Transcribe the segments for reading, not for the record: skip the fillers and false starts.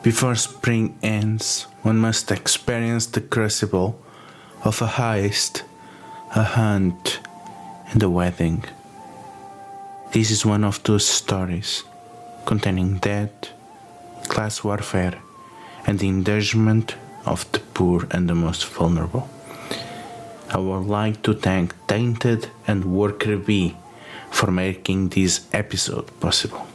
Before spring ends, one must experience the crucible of a heist, a hunt, and a wedding. This is one of those stories containing death, class warfare, and the endangerment of the poor and the most vulnerable. I would like to thank Tainted and Worker B for making this episode possible.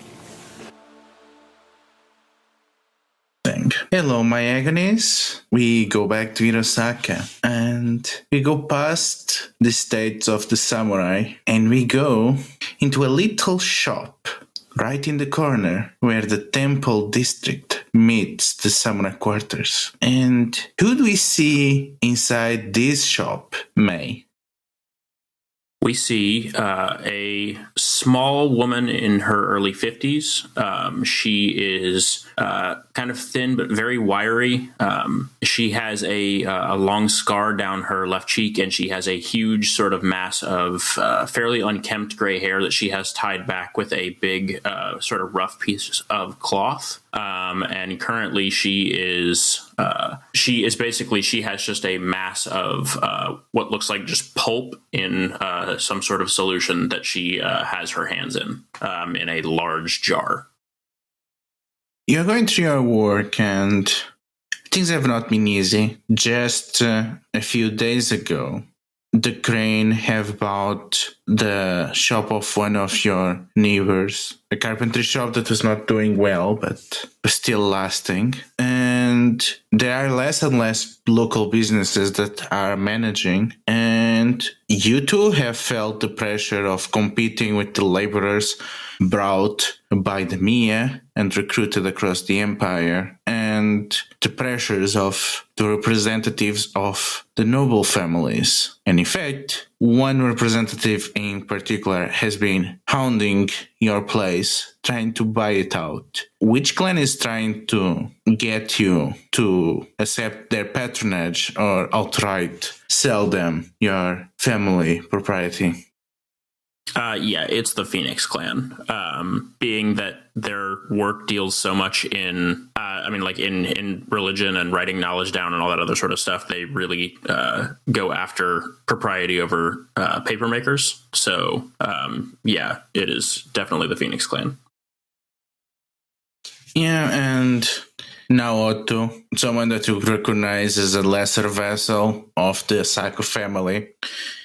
Hello, my agonies. We go back to Hirosaka and we go past the states of the samurai and we go into a little shop right in the corner where the temple district meets the samurai quarters. And who do we see inside this shop, May? We see a small woman in her early 50s. She is kind of thin but very wiry. She has a long scar down her left cheek, and she has a huge sort of mass of fairly unkempt gray hair that she has tied back with a big sort of rough piece of cloth. And currently she has just a mass of what looks like just pulp in some sort of solution that she has her hands in a large jar. You're going through your work and things have not been easy. Just a few days ago, the crane have bought the shop of one of your neighbors, a carpentry shop that was not doing well, but was still lasting. And there are less and less local businesses that are managing. And you too have felt the pressure of competing with the laborers brought by the Mia and recruited across the empire, and the pressures of the representatives of the noble families. And in fact, one representative in particular has been hounding your place, trying to buy it out. Which clan is trying to get you to accept their patronage or outright sell them your family property? It's the Phoenix clan. Being that their work deals so much in religion and writing knowledge down and all that other sort of stuff, they really go after propriety over paper makers. So, it is definitely the Phoenix clan. Yeah, and Naoto, someone that you recognize as a lesser vessel of the Sako family.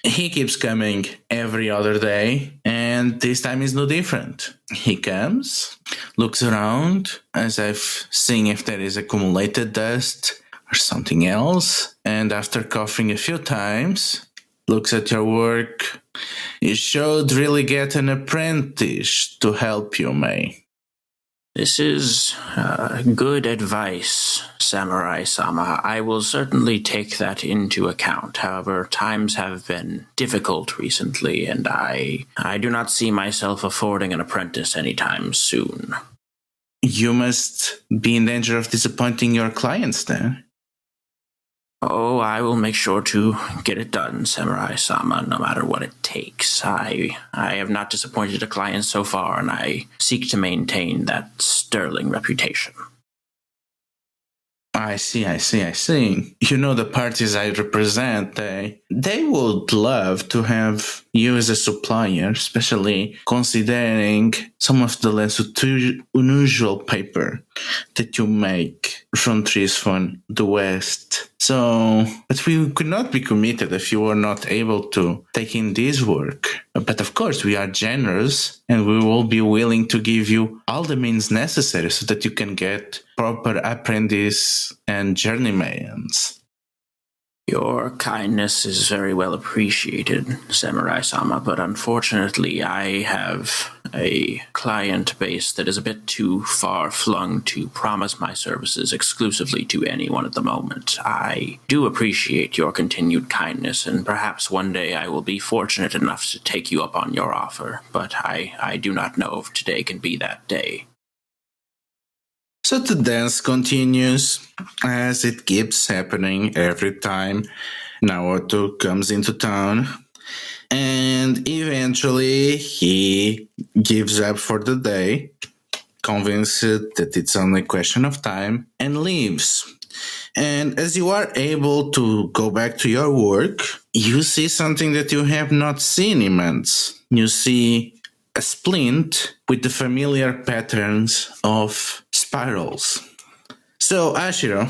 He keeps coming every other day, and this time is no different. He comes, looks around, as if seeing if there is accumulated dust or something else, and after coughing a few times, looks at your work. You should really get an apprentice to help you, May. This is good advice, Samurai-sama. I will certainly take that into account. However, times have been difficult recently, and I do not see myself affording an apprentice anytime soon. You must be in danger of disappointing your clients then. Oh, I will make sure to get it done, Samurai-sama, no matter what it takes. I have not disappointed a client so far, and I seek to maintain that sterling reputation. I see. You know, the parties I represent, they would love to have you as a supplier, especially considering some of the less unusual paper that you make from trees from the West. So, but we could not be committed if you were not able to take in this work. But of course, we are generous and we will be willing to give you all the means necessary so that you can get proper apprentice and journeymans. Your kindness is very well appreciated, Samurai-sama, but unfortunately I have a client base that is a bit too far-flung to promise my services exclusively to anyone at the moment. I do appreciate your continued kindness, and perhaps one day I will be fortunate enough to take you up on your offer, but I do not know if today can be that day. So the dance continues, as it keeps happening every time Naoto comes into town. And eventually he gives up for the day convinced that it's only a question of time, and leaves. And as you are able to go back to your work, you see something that you have not seen in months. You see a splint with the familiar patterns of spirals. So, Ashiro,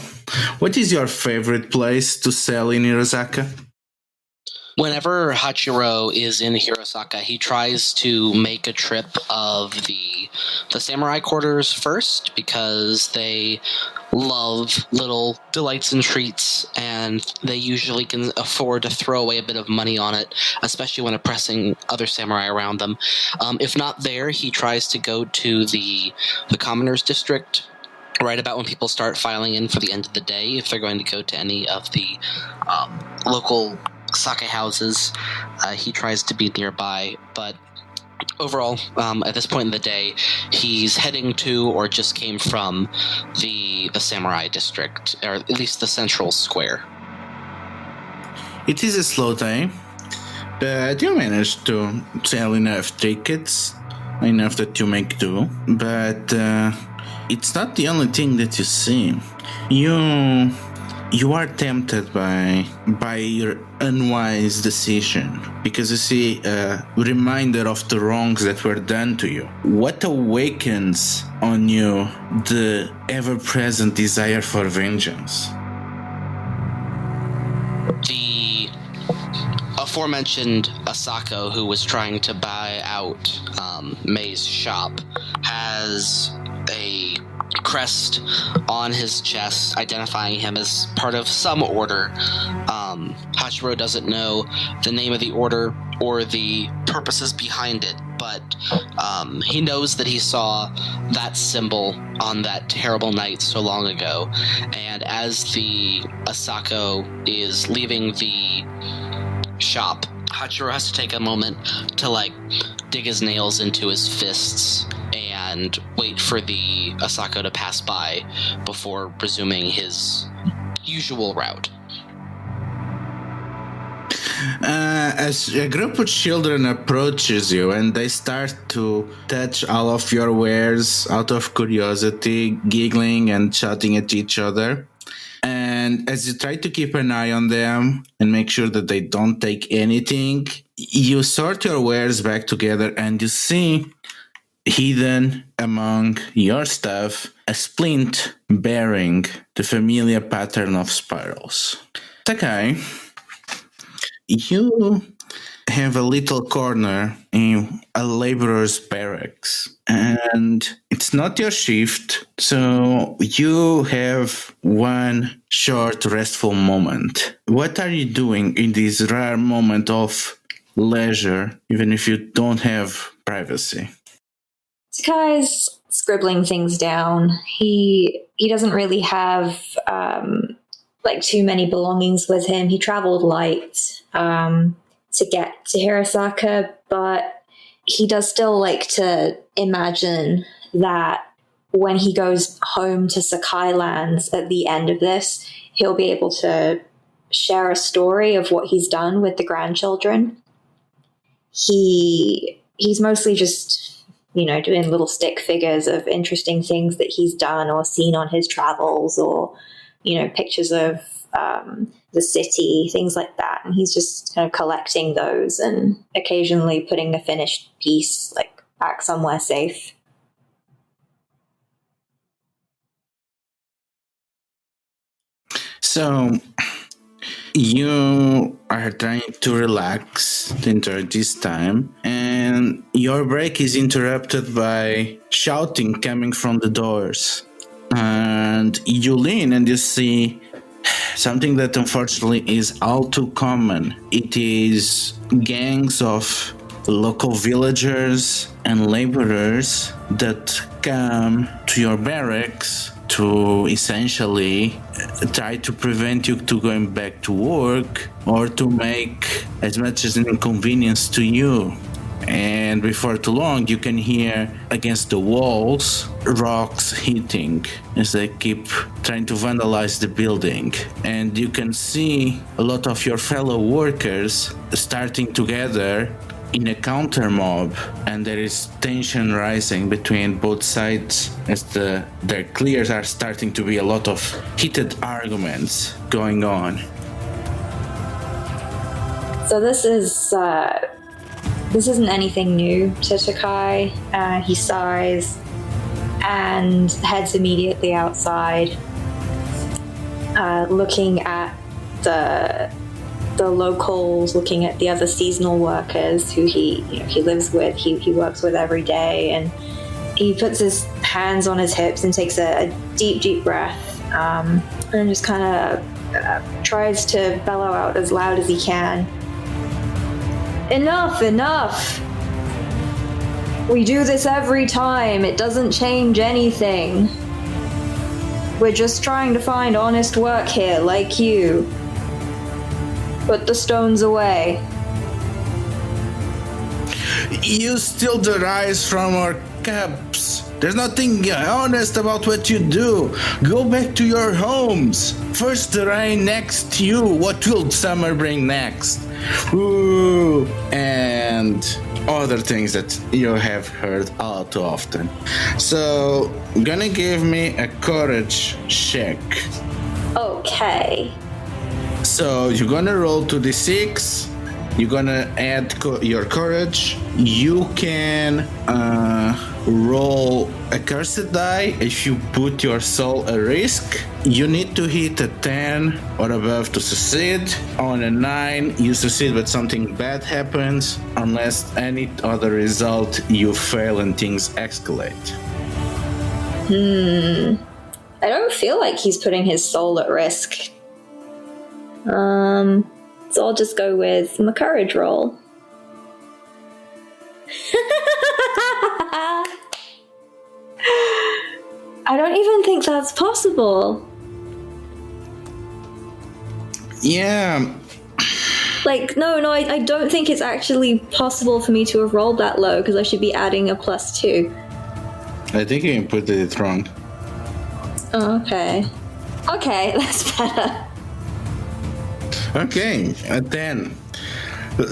what is your favorite place to sell in Hirosaka? Whenever Hachiro is in Hirosaka, he tries to make a trip of the samurai quarters first because they love little delights and treats, and they usually can afford to throw away a bit of money on it, especially when oppressing other samurai around them. If not there, he tries to go to the commoners district right about when people start filing in for the end of the day, if they're going to go to any of the local sake houses. He tries to be nearby, but overall, at this point in the day, he's heading to or just came from the samurai district, or at least the central square. It is a slow day, but you managed to sell enough tickets, enough that you make do. But it's not the only thing that you see. You are tempted by your unwise decision because you see a reminder of the wrongs that were done to you. What awakens on you the ever-present desire for vengeance? The aforementioned Asako, who was trying to buy out May's shop, has a crest on his chest identifying him as part of some order. Hachiro doesn't know the name of the order or the purposes behind it, but he knows that he saw that symbol on that terrible night so long ago, and as the Asako is leaving the shop, Hachiro has to take a moment to dig his nails into his fists and wait for the Asako to pass by before resuming his usual route. As a group of children approaches you and they start to touch all of your wares out of curiosity, giggling and shouting at each other, and as you try to keep an eye on them and make sure that they don't take anything, you sort your wares back together and you see hidden among your stuff a splint bearing the familiar pattern of spirals. Sakai, you have a little corner in a laborer's barracks, and it's not your shift, so you have one short restful moment. What are you doing in this rare moment of leisure, even if you don't have privacy? Sakai's scribbling things down. He doesn't really have too many belongings with him. He traveled light to get to Hirosaka, but he does still like to imagine that when he goes home to Sakai Lands at the end of this, he'll be able to share a story of what he's done with the grandchildren. He's mostly just doing little stick figures of interesting things that he's done or seen on his travels, or, pictures of the city, things like that. And he's just kind of collecting those and occasionally putting a finished piece back somewhere safe. So you are trying to relax, to enjoy this time, and your break is interrupted by shouting coming from the doors. And you lean and you see something that unfortunately is all too common. It is gangs of local villagers and laborers that come to your barracks to essentially try to prevent you to going back to work or to make as much as an inconvenience to you. And before too long, you can hear against the walls rocks hitting as they keep trying to vandalize the building. And you can see a lot of your fellow workers starting together in a counter mob, and there is tension rising between both sides as their clears are starting to be a lot of heated arguments going on. So this isn't anything new to Sakai. He sighs and heads immediately outside, looking at the locals, looking at the other seasonal workers who he lives with, he works with every day, and he puts his hands on his hips and takes a deep breath, and just kind of tries to bellow out as loud as he can. Enough! We do this every time. It doesn't change anything. We're just trying to find honest work here, like you. Put the stones away. You steal the rice from our cups. There's nothing honest about what you do. Go back to your homes. First the rain, next you. What will summer bring next? Ooh. And other things that you have heard all too often. So, gonna give me a courage check. Okay. So, you're gonna roll 2d6. You're gonna add your courage. You can roll a cursed die if you put your soul at risk. You need to hit a 10 or above to succeed. On a 9, you succeed but something bad happens. Unless any other result, you fail and things escalate. I don't feel like he's putting his soul at risk. So I'll just go with my courage roll. I don't even think that's possible. Yeah. Like, no, I don't think it's actually possible for me to have rolled that low, because I should be adding a +2. I think you inputted it wrong. Oh, okay. Okay, that's better. Okay, a 10.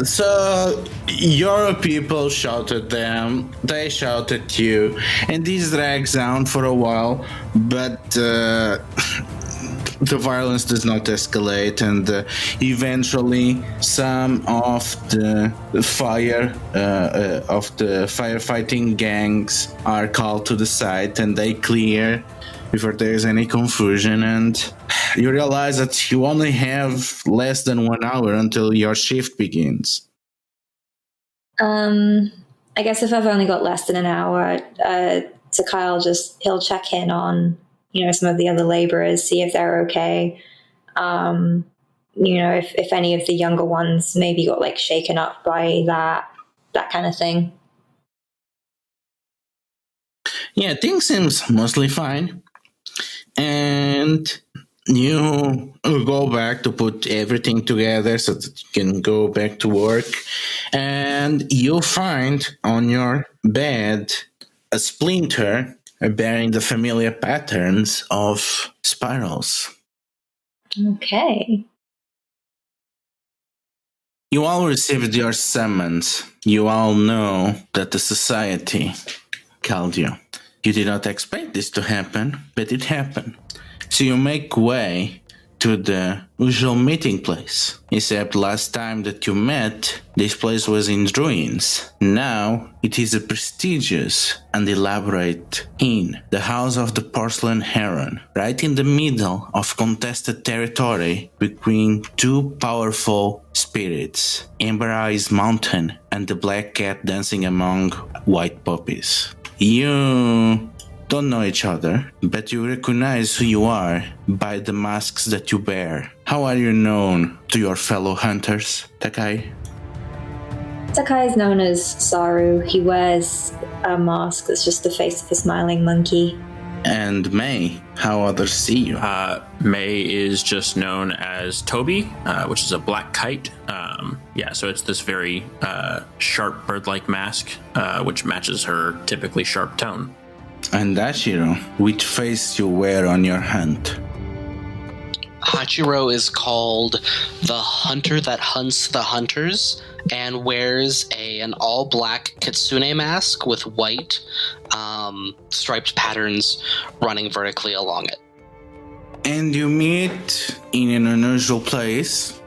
So, your people shout at them, they shout at you, and this drags on for a while, but the violence does not escalate, and eventually some of the firefighting gangs are called to the site, and they clear before there is any confusion, and you realize that you only have less than 1 hour until your shift begins. I guess if I've only got less than an hour, Sakai he'll check in on, some of the other laborers, see if they're okay. If any of the younger ones maybe got shaken up by that kind of thing. Yeah, things seems mostly fine. And you go back to put everything together so that you can go back to work. And you find on your bed a splinter bearing the familiar patterns of spirals. Okay. You all received your summons. You all know that the society called you. You did not expect this to happen, but it happened. So you make way to the usual meeting place. Except last time that you met, this place was in ruins. Now it is a prestigious and elaborate inn, the House of the Porcelain Heron, right in the middle of contested territory between two powerful spirits, Ember Eyes Mountain and the Black Cat dancing among white poppies. You don't know each other, but you recognize who you are by the masks that you bear. How are you known to your fellow hunters, Sakai? Sakai is known as Saru. He wears a mask that's just the face of a smiling monkey. And May, how others see you? May is just known as Toby, which is a black kite. So it's this very sharp bird-like mask, which matches her typically sharp tone. And Hachiro, which face you wear on your hunt? Hachiro is called the hunter that hunts the hunters, and wears an all-black kitsune mask with white striped patterns running vertically along it. And you meet in an unusual place,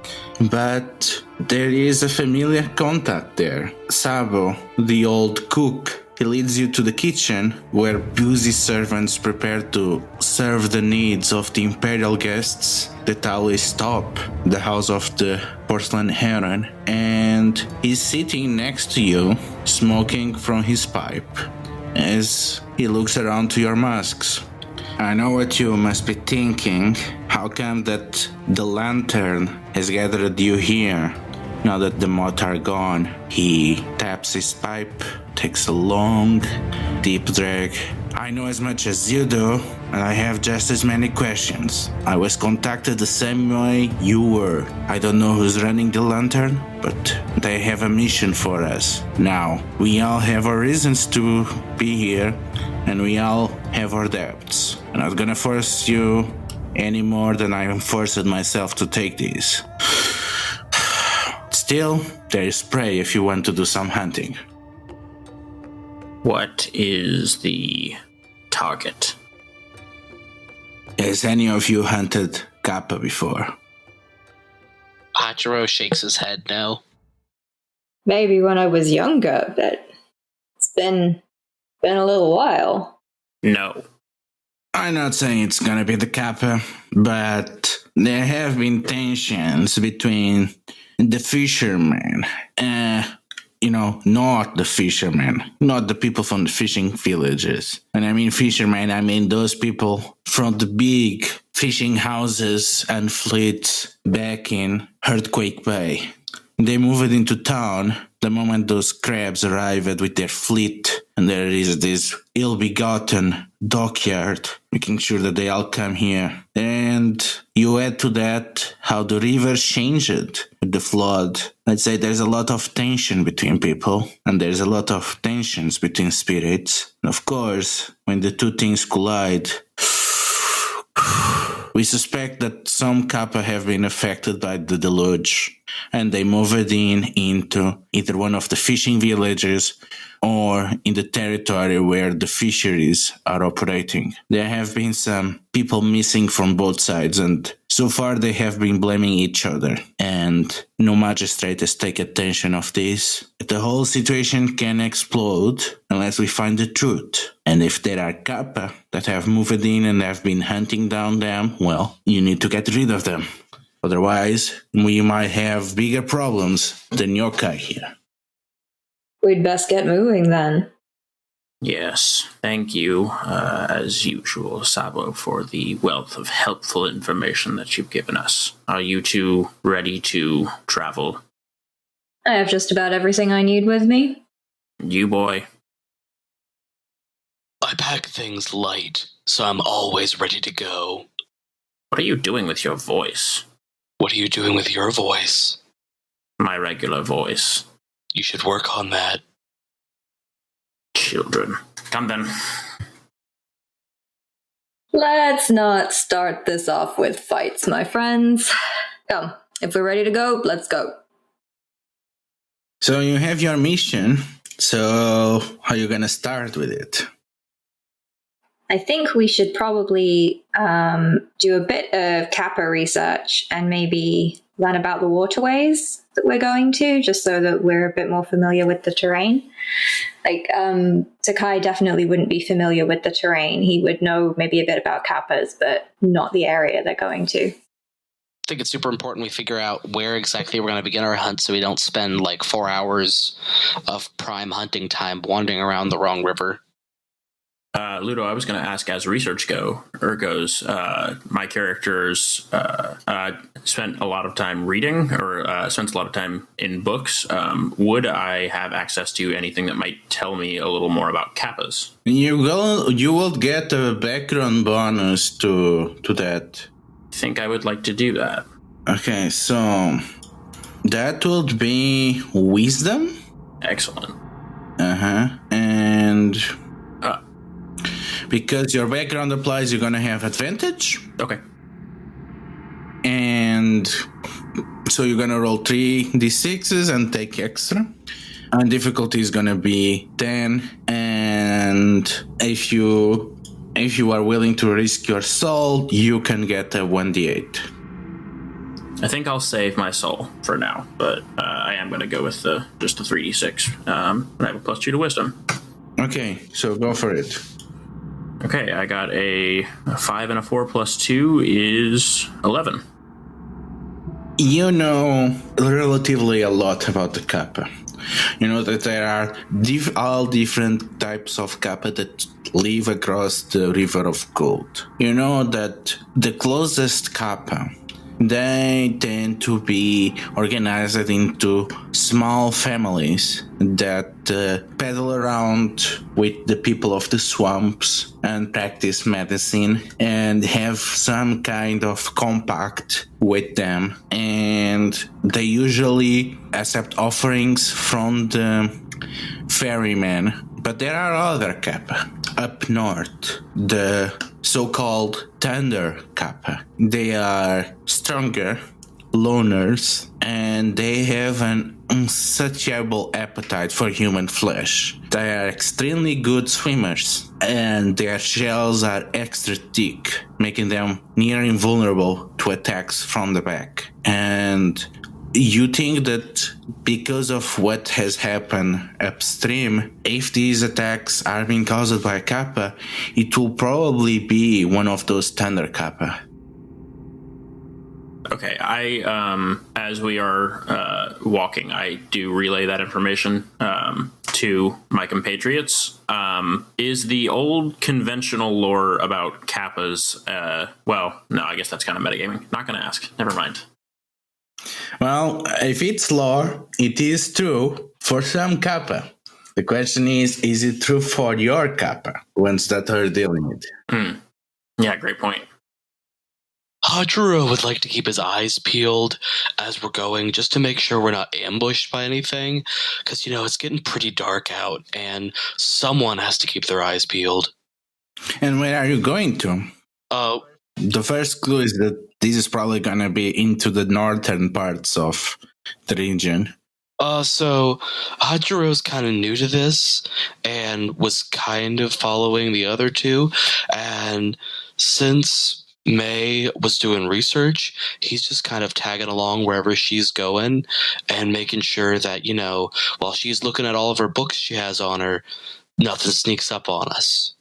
but there is a familiar contact there. Sabo, the old cook. He leads you to the kitchen, where busy servants prepare to serve the needs of the imperial guests that always stop the house of the porcelain heron. And he's sitting next to you, smoking from his pipe, as he looks around to your masks. I know what you must be thinking. How come that the lantern has gathered you here? Now that the moth are gone, he taps his pipe, takes a long, deep drag. I know as much as you do, and I have just as many questions. I was contacted the same way you were. I don't know who's running the lantern, but they have a mission for us. Now, we all have our reasons to be here, and we all have our debts. I'm not gonna force you any more than I forced myself to take these. Still, there is prey if you want to do some hunting. What is the target? Has any of you hunted kappa before? Hachiro shakes his head no. Maybe when I was younger, but it's been a little while. No. I'm not saying it's gonna be the kappa, but there have been tensions between the fishermen, not the fishermen, not the people from the fishing villages. And I mean fishermen, I mean those people from the big fishing houses and fleets back in Earthquake Bay. They moved into town the moment those crabs arrived with their fleet, and there is this ill-begotten dockyard, making sure that they all come here. And you add to that how the river changed with the flood. I'd say there's a lot of tension between people, and there's a lot of tensions between spirits. And of course, when the two things collide, we suspect that some kappa have been affected by the deluge, and they moved into either one of the fishing villages or in the territory where the fisheries are operating. There have been some people missing from both sides, and so far they have been blaming each other, and no magistrate has taken attention of this. But the whole situation can explode unless we find the truth. And if there are kappa that have moved in and have been hunting down them, well, you need to get rid of them. Otherwise, we might have bigger problems than yokai here. We'd best get moving then. Yes, thank you, as usual, Sabo, for the wealth of helpful information that you've given us. Are you two ready to travel? I have just about everything I need with me. You, boy? I pack things light, so I'm always ready to go. What are you doing with your voice? What are you doing with your voice? My regular voice. You should work on that. Children. Come then. Let's not start this off with fights, my friends. Come, if we're ready to go, let's go. So you have your mission, so how are you gonna start with it? I think we should probably do a bit of kappa research and maybe learn about the waterways that we're going to, just so that we're a bit more familiar with the terrain. Like, Sakai definitely wouldn't be familiar with the terrain. He would know maybe a bit about kappas, but not the area they're going to. I think it's super important we figure out where exactly we're going to begin our hunt so we don't spend like 4 hours of prime hunting time wandering around the wrong river. Ludo, I was going to ask, as research goes, my characters spent a lot of time reading or spent a lot of time in books. Would I have access to anything that might tell me a little more about kappas? You will get a background bonus to that. I think I would like to do that. Okay, so that would be wisdom. Excellent. And because your background applies, you're gonna have advantage. Okay. And So you're gonna roll 3d6s and take extra. And difficulty is gonna be 10. And if you are willing to risk your soul, you can get a 1d8. I think I'll save my soul for now, but I am going to go with just the 3d6. And I have a +2 to wisdom. Okay, so go for it. Okay, I got a 5 and a 4 plus 2 is 11. You know relatively a lot about the kappa. You know that there are all different types of kappa that live across the river of gold. You know that the closest kappa, they tend to be organized into small families that paddle around with the people of the swamps and practice medicine and have some kind of compact with them. And they usually accept offerings from the ferrymen. But there are other kappa up north, the so-called Thunder Kappa. They are stronger, loners, and they have an insatiable appetite for human flesh. They are extremely good swimmers, and their shells are extra thick, making them near invulnerable to attacks from the back. And you think that because of what has happened upstream, if these attacks are being caused by Kappa, it will probably be one of those Thunder Kappa. Okay, as we are walking, I do relay that information to my compatriots. Is the old conventional lore about Kappas, well, no, I guess that's kind of metagaming. Not going to ask. Never mind. Well, if it's lore, it is true for some kappa. The question is it true for your kappa? Ones that are dealing with it. Yeah, great point. Hajiro would like to keep his eyes peeled as we're going, just to make sure we're not ambushed by anything. Because, it's getting pretty dark out, and someone has to keep their eyes peeled. And where are you going to? The first clue is that this is probably going to be into the northern parts of the region. So Hajiro's kind of new to this and was kind of following the other two. And since May was doing research, he's just kind of tagging along wherever she's going and making sure that, while she's looking at all of her books she has on her, nothing sneaks up on us.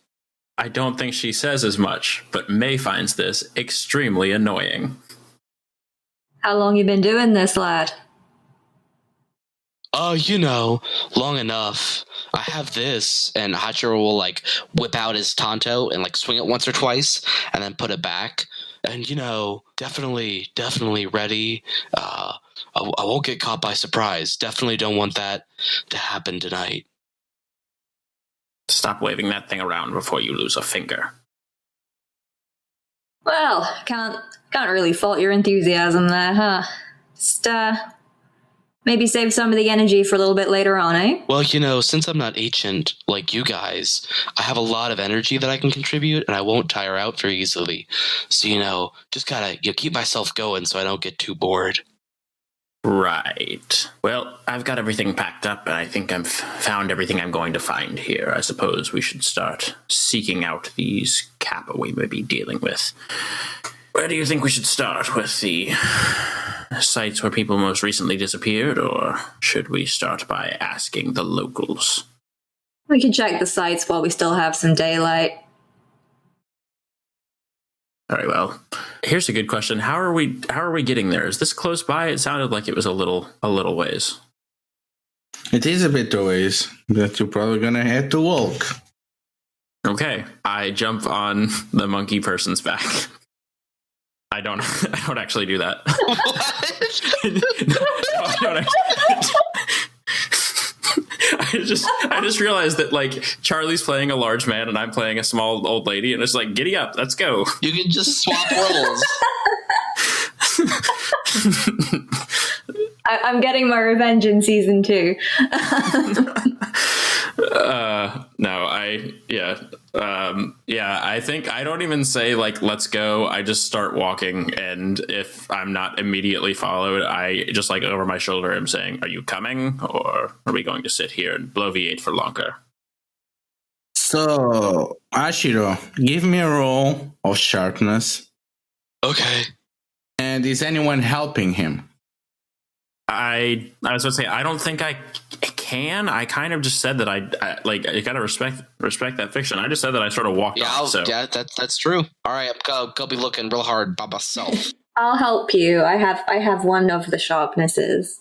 I don't think she says as much, but May finds this extremely annoying. How long you been doing this, lad? Long enough. I have this, and Hachiro will, whip out his Tonto and, swing it once or twice, and then put it back. And, definitely ready. I won't get caught by surprise. Definitely don't want that to happen tonight. Stop waving that thing around before you lose a finger. Well, can't really fault your enthusiasm there, huh? Just, maybe save some of the energy for a little bit later on, eh? Well, since I'm not ancient like you guys, I have a lot of energy that I can contribute, and I won't tire out very easily. So, just gotta keep myself going so I don't get too bored. Right. Well, I've got everything packed up, and I think I've found everything I'm going to find here. I suppose we should start seeking out these kappa we may be dealing with. Where do you think we should start? With the sites where people most recently disappeared, or should we start by asking the locals? We can check the sites while we still have some daylight. Very well. Here's a good question. How are we getting there? Is this close by? It sounded like it was a little ways. It is a bit a ways, but you're probably gonna have to walk. Okay. I jump on the monkey person's back. I don't actually do that. I just realized that Charlie's playing a large man and I'm playing a small old lady, and it's giddy up, let's go. You can just swap roles. I'm getting my revenge in season 2. Yeah, I think I don't even say like let's go. I just start walking, and if I'm not immediately followed, I just like over my shoulder I'm saying, "Are you coming, or are we going to sit here and bloviate for longer?" So, Ashiro, give me a roll of sharpness. Okay. And is anyone helping him? I was going to say I don't think I can. I kind of just said that I like you got to respect that fiction. I just said that I sort of walked off. Yeah, that's true. All right, go be looking real hard by myself. I'll help you. I have one of the sharpnesses.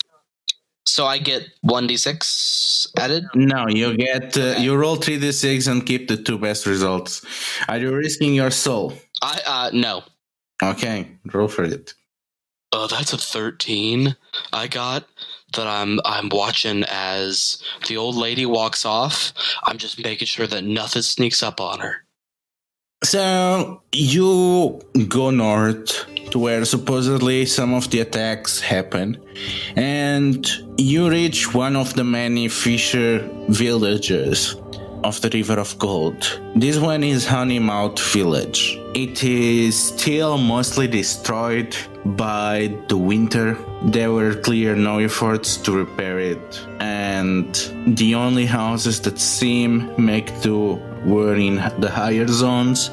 So I get 1d6 added? No, you get you roll 3d6 and keep the 2 best results. Are you risking your soul? No. Okay, roll for it. Oh, that's a 13 I got that I'm watching as the old lady walks off. I'm just making sure that nothing sneaks up on her. So you go north to where supposedly some of the attacks happen, and you reach one of the many fisher villages of the River of Gold. This one is Honeymouth Village. It is still mostly destroyed by the winter. There were clear no efforts to repair it, and the only houses that seem make do were in the higher zones,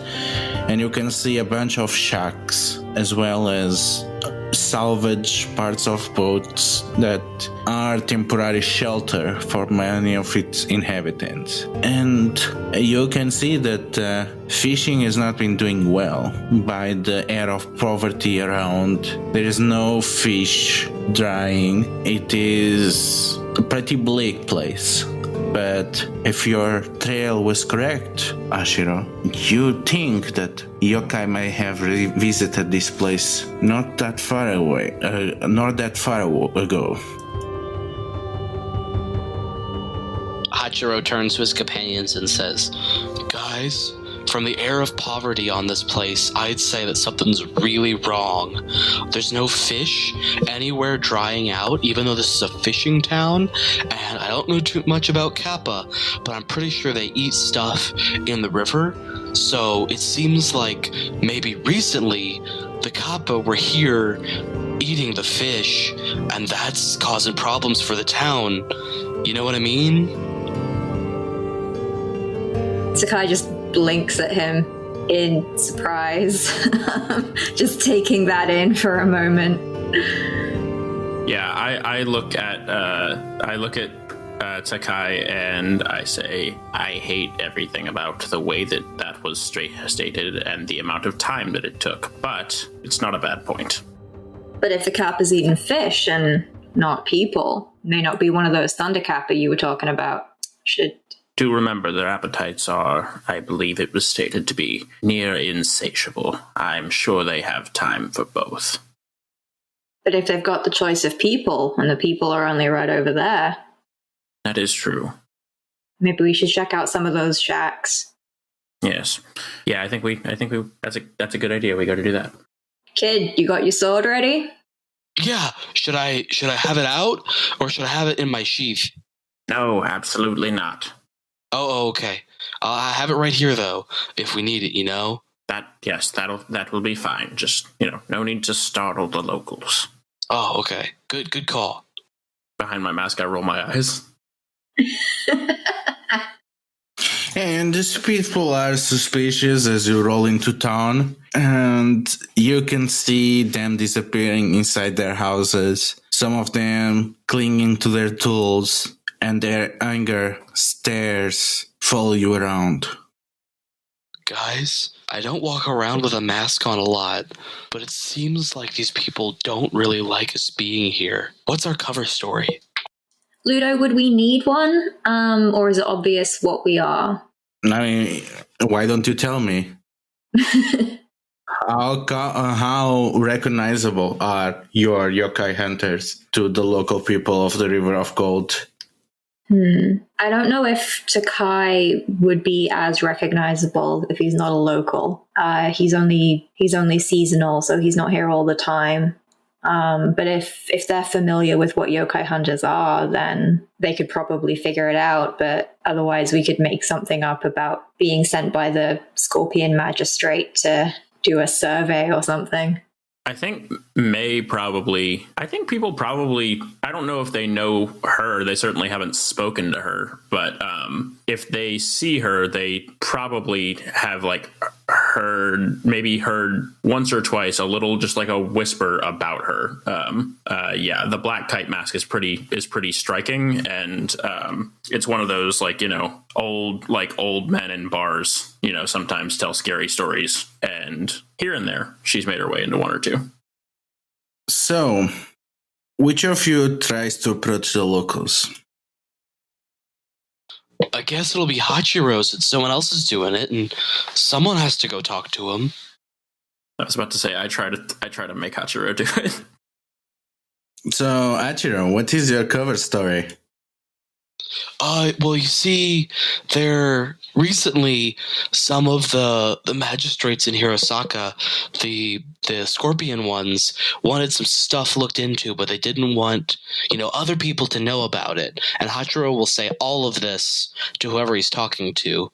and you can see a bunch of shacks as well as salvage parts of boats that are temporary shelter for many of its inhabitants. And you can see that fishing has not been doing well by the air of poverty around. There is no fish drying. It is a pretty bleak place. But if your trail was correct, Ashiro, you think that yokai may have revisited this place not that far away, ago. Hachiro turns to his companions and says, "Guys, from the air of poverty on this place, I'd say that something's really wrong. There's no fish anywhere drying out, even though this is a fishing town. And I don't know too much about Kappa, but I'm pretty sure they eat stuff in the river. So it seems like maybe recently the Kappa were here eating the fish, and that's causing problems for the town. You know what I mean?" Sakai just blinks at him in surprise, just taking that in for a moment. Yeah, I look at Sakai and I say, I hate everything about the way that was stated and the amount of time that it took, but it's not a bad point. But if the Kappa's eating fish and not people, may not be one of those Thunder Kappa you were talking about. Do remember their appetites are, I believe it was stated to be, near insatiable. I'm sure they have time for both. But if they've got the choice of people, and the people are only right over there... That is true. Maybe we should check out some of those shacks. Yes. Yeah, I think we that's a good idea. We got to do that. Kid, you got your sword ready? Yeah. Should I have it out, or should I have it in my sheath? No, absolutely not. Oh, okay. I have it right here, though, if we need it, you know? That will be fine. Just, no need to startle the locals. Oh, okay. Good call. Behind my mask, I roll my eyes. And these people are suspicious as you roll into town, and you can see them disappearing inside their houses, some of them clinging to their tools, and their anger stares follow you around. Guys, I don't walk around with a mask on a lot, but it seems like these people don't really like us being here. What's our cover story? Ludo, would we need one? Or is it obvious what we are? I mean, why don't you tell me? How recognizable are your yokai hunters to the local people of the River of Gold? I don't know if Sakai would be as recognizable if he's not a local. He's only seasonal, so he's not here all the time. But if they're familiar with what yokai hunters are, then they could probably figure it out. But otherwise, we could make something up about being sent by the Scorpion Magistrate to do a survey or something. I think people probably, I don't know if they know her. They certainly haven't spoken to her, but if they see her, they probably have like heard once or twice a little, just like a whisper about her. Yeah, the black kite mask is pretty striking, and it's one of those, like, old men in bars, sometimes tell scary stories, and here and there she's made her way into one or two. So, which of you tries to approach the locals? I guess it'll be Hachiro since someone else is doing it, and someone has to go talk to him. I was about to say I try to make Hachiro do it. So, Hachiro, what is your cover story? Well, you see, recently some of the magistrates in Hirosaka, the Scorpion ones, wanted some stuff looked into, but they didn't want, other people to know about it. And Hachiro will say all of this to whoever he's talking to.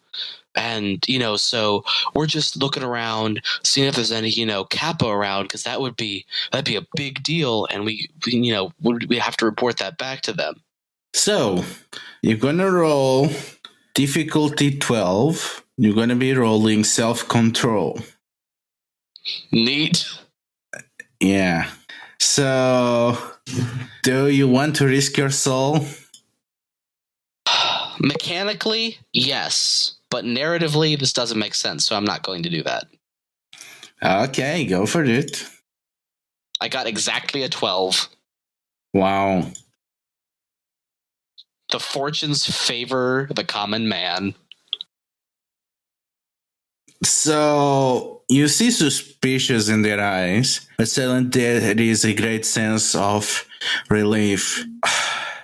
And, so we're just looking around, seeing if there's any, kappa around, because that'd be a big deal. And we have to report that back to them. So, you're going to roll difficulty 12. You're going to be rolling self-control. Neat. Yeah. So, do you want to risk your soul? Mechanically, yes. But narratively, this doesn't make sense, so I'm not going to do that. Okay, go for it. I got exactly a 12. Wow. The fortunes favor the common man. So, you see suspicious in their eyes, but suddenly there is a great sense of relief.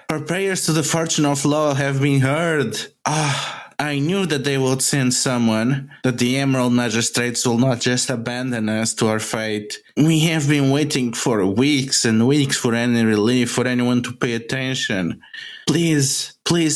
Our prayers to the fortune of law have been heard. I knew that they would send someone, that the Emerald Magistrates will not just abandon us to our fate. We have been waiting for weeks and weeks for any relief, for anyone to pay attention. Please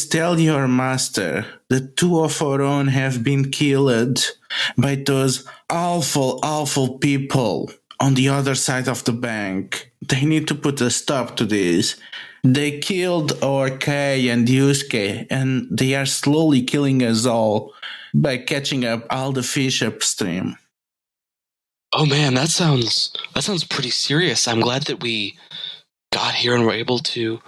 tell your master that 2 of our own have been killed by those awful people on the other side of the bank. They need to put a stop to this. They killed our Kei and Yusuke, and they are slowly killing us all by catching up all the fish upstream. Oh man, that sounds pretty serious. I'm glad that we got here and were able to,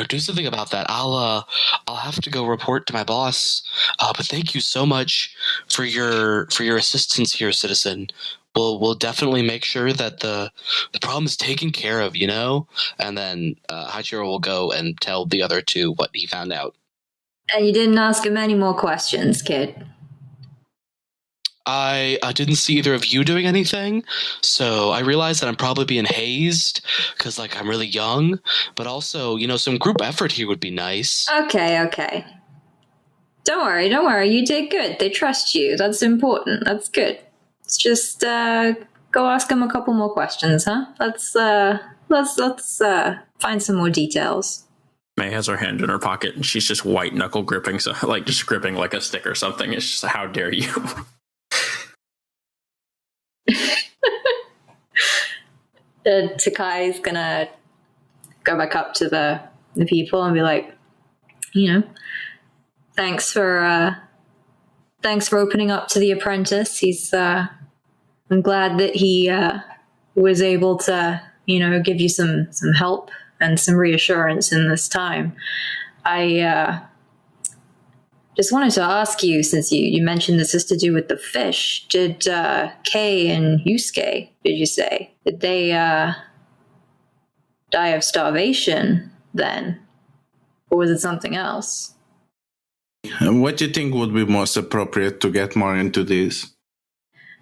do something about that. I'll have to go report to my boss. But thank you so much for your assistance here, citizen. We'll definitely make sure that the problem is taken care of, And then Hachiro will go and tell the other two what he found out. And you didn't ask him any more questions, kid. I didn't see either of you doing anything, so I realized that I'm probably being hazed because, I'm really young. But also, some group effort here would be nice. Okay. Don't worry. You did good. They trust you. That's important. That's good. Let's just go ask him a couple more questions, huh? Let's find some more details. May has her hand in her pocket and she's just white knuckle gripping, so just gripping like a stick or something. It's just, how dare you? Takai's gonna go back up to the people and be like, thanks for opening up to the apprentice. I'm glad that he was able to, give you some help and some reassurance in this time. I just wanted to ask you, since you mentioned this is to do with the fish, did Kei and Yusuke, did you say, did they die of starvation then? Or was it something else? What do you think would be most appropriate to get more into this?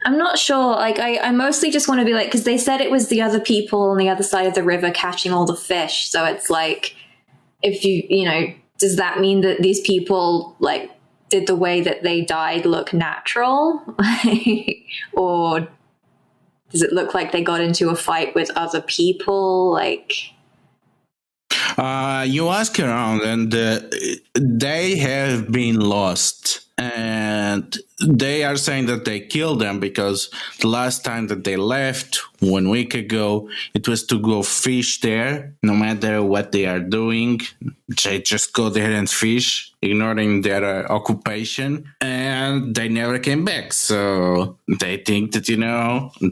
I'm not sure. I mostly just want to be because they said it was the other people on the other side of the river catching all the fish. So it's if you, does that mean that these people did the way that they died look natural? Or Does it look like they got into a fight with other people? Like, you ask around, and they have been lost. And they are saying that they killed them because the last time that they left, 1 week ago, it was to go fish there. No matter what they are doing, they just go there and fish, ignoring their occupation. And they never came back. So they think that,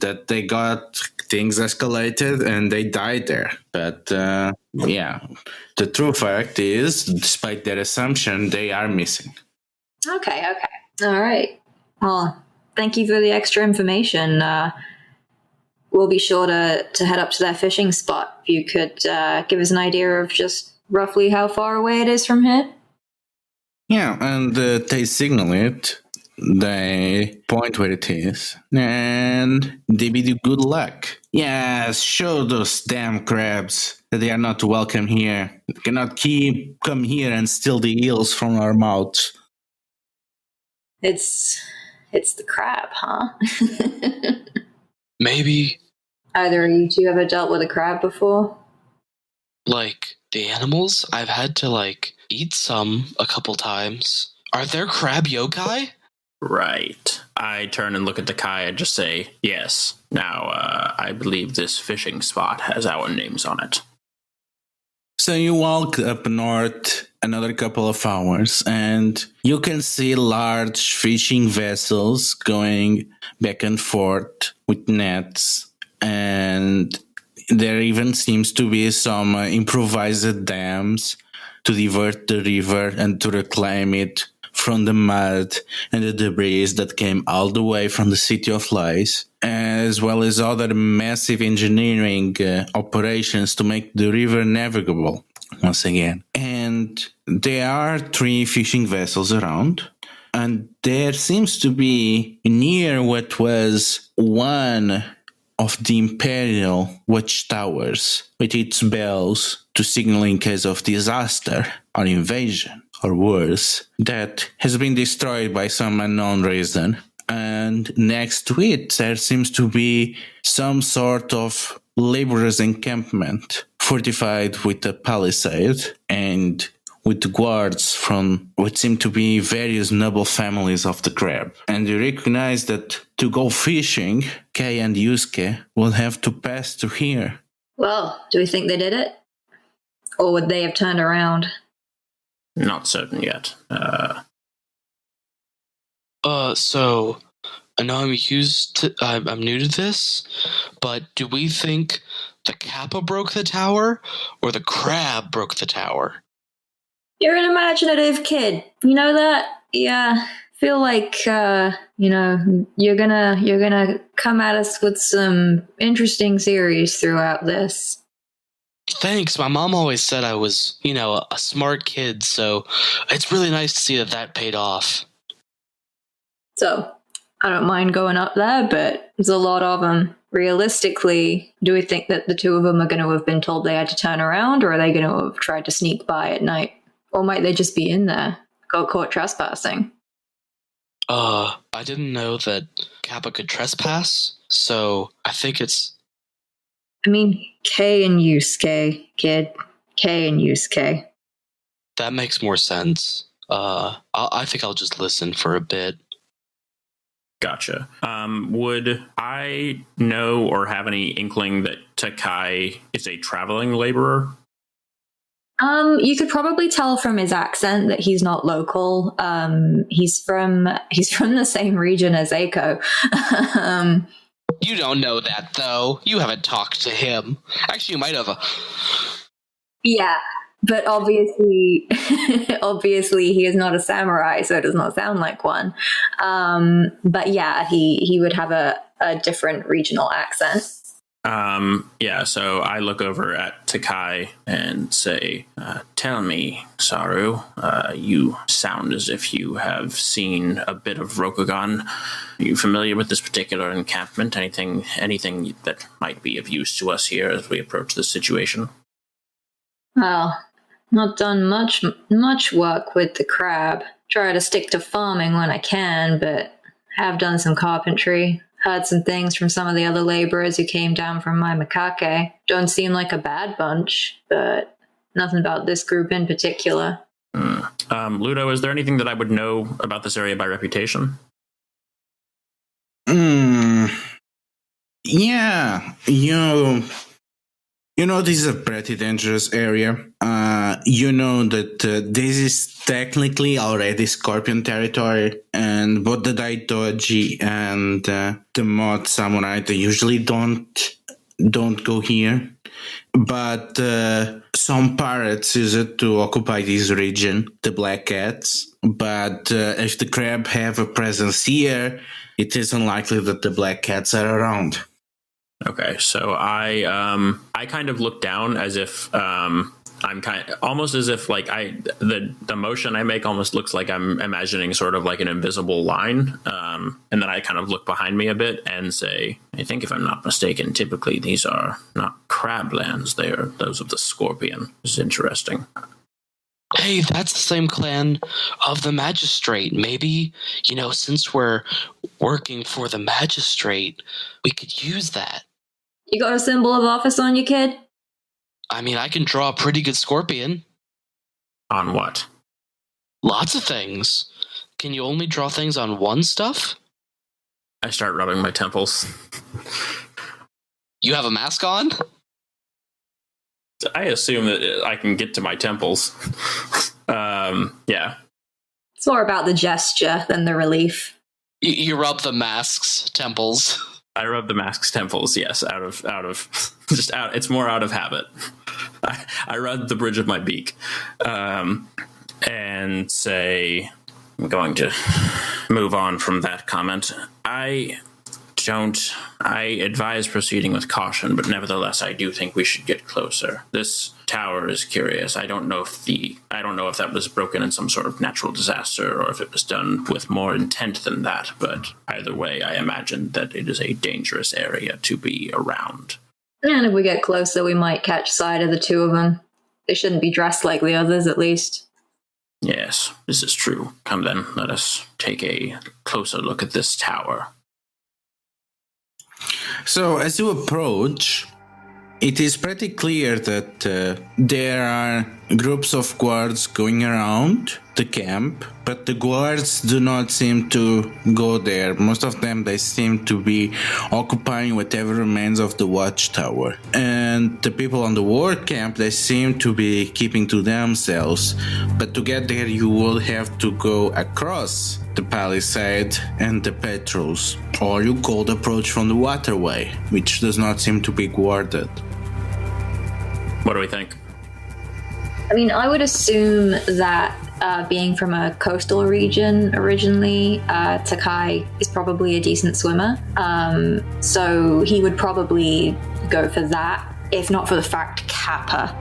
that they got things escalated and they died there. But yeah, the true fact is, despite their assumption, they are missing. Okay. All right. Well, thank you for the extra information. We'll be sure to head up to their fishing spot. If you could give us an idea of just roughly how far away it is from here. Yeah, and they signal it. They point where it is, and they bid you good luck. Yes, show those damn crabs that they are not welcome here. They cannot come here and steal the eels from our mouths. It's the crab, huh? Maybe, Either of you two ever dealt with a crab before? like, the animals? I've had to, eat some a couple times. Are there crab yokai? Right. I turn and look at Takai and just say, yes. Now, I believe this fishing spot has our names on it. So you walk up north another couple of hours, and you can see large fishing vessels going back and forth with nets, and there even seems to be some improvised dams to divert the river and to reclaim it from the mud and the debris that came all the way from the City of Lies, as well as other massive engineering operations to make the river navigable once again. And there are 3 fishing vessels around, and there seems to be near what was one of the Imperial watchtowers with its bells to signal in case of disaster or invasion, or worse, that has been destroyed by some unknown reason. And next to it, there seems to be some sort of laborers' encampment, fortified with a palisade and with guards from what seem to be various noble families of the crab. And you recognize that to go fishing, Kei and Yusuke will have to pass through here. Well, do we think they did it? Or would they have turned around? Not certain yet. So I know I'm new to this, but do we think the Kappa broke the tower or the crab broke the tower? You're an imaginative kid. You know that? Yeah. Feel like you're gonna come at us with some interesting theories throughout this. Thanks. My mom always said I was, a smart kid, so it's really nice to see that paid off. So, I don't mind going up there, but there's a lot of them. Realistically, do we think that the 2 of them are going to have been told they had to turn around, or are they going to have tried to sneak by at night? Or might they just be in there, got caught trespassing? I didn't know that Kappa could trespass, so I think it's... I mean, Kei and Yusuke, kid. Kei and Yusuke. That makes more sense. I think I'll just listen for a bit. Gotcha. Would I know or have any inkling that Takai is a traveling laborer? You could probably tell from his accent that he's not local. He's from the same region as Eiko. You don't know that, though. You haven't talked to him. Actually, you might have. Yeah, but obviously he is not a samurai, so it does not sound like one. But yeah, he would have a different regional accent. Yeah, so I look over at Takai and say, tell me, Saru, you sound as if you have seen a bit of Rokugan. Are you familiar with this particular encampment? Anything that might be of use to us here as we approach this situation? Well, not done much work with the crab. Try to stick to farming when I can, but have done some carpentry. Heard some things from some of the other laborers who came down from my Makake. Don't seem like a bad bunch, but nothing about this group in particular. Ludo, is there anything that I would know about this area by reputation? Yeah, you know this is a pretty dangerous area. You know that this is technically already Scorpion territory, and both the Daitoji and the Mod Samurai, they usually don't go here. But some pirates use it to occupy this region, the Black Cats. But if the crab have a presence here, it is unlikely that the Black Cats are around. Okay, so I kind of look down as if I'm almost as if like the motion I make almost looks like I'm imagining sort of like an invisible line, and then I kind of look behind me a bit and say, I think if I'm not mistaken, typically these are not crablands; they are those of the Scorpion. It's interesting. Hey, that's the same clan of the Magistrate. Maybe, since we're working for the Magistrate, we could use that. You got a symbol of office on you, kid? I mean, I can draw a pretty good scorpion. On what? Lots of things. Can you only draw things on one stuff? I start rubbing my temples. You have a mask on? I assume that I can get to my temples. Yeah. It's more about the gesture than the relief. You rub the mask's temples. I rub the mask's temples, yes, out of just out. It's more out of habit. I rub the bridge of my beak, and say, I'm going to move on from that comment. I advise proceeding with caution, but nevertheless, I do think we should get closer. This tower is curious. I don't know if that was broken in some sort of natural disaster or if it was done with more intent than that, but either way, I imagine that it is a dangerous area to be around. And if we get closer, we might catch sight of the two of them. They shouldn't be dressed like the others, at least. Yes, this is true. Come then, let us take a closer look at this tower. So, as you approach, it is pretty clear that there are groups of guards going around the camp, but the guards do not seem to go there. Most of them, they seem to be occupying whatever remains of the watchtower. And the people on the war camp, they seem to be keeping to themselves. But to get there, you will have to go across the palisade and the patrols, or you could approach from the waterway, which does not seem to be guarded. What do we think? I mean, I would assume that being from a coastal region originally, Sakai is probably a decent swimmer. So he would probably go for that, if not for the fact Kappa.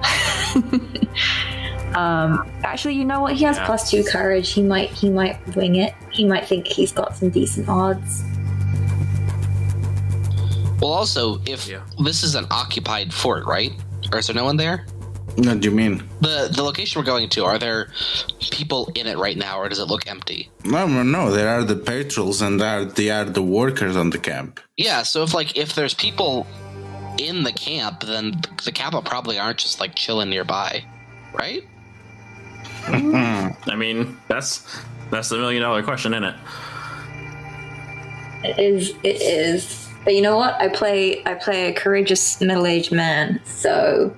Actually, you know what? He has +2 courage. He might wing it. He might think he's got some decent odds. Well, also, if this is an occupied fort, right? Or is there no one there? What do you mean? The location we're going to, are there people in it right now, or does it look empty? No. There are the patrols, and they are the workers on the camp. Yeah, so if there's people in the camp, then the Kappa probably aren't just like chilling nearby, right? I mean, that's the $1 million question, isn't it? It is. But you know what? I play a courageous middle-aged man, so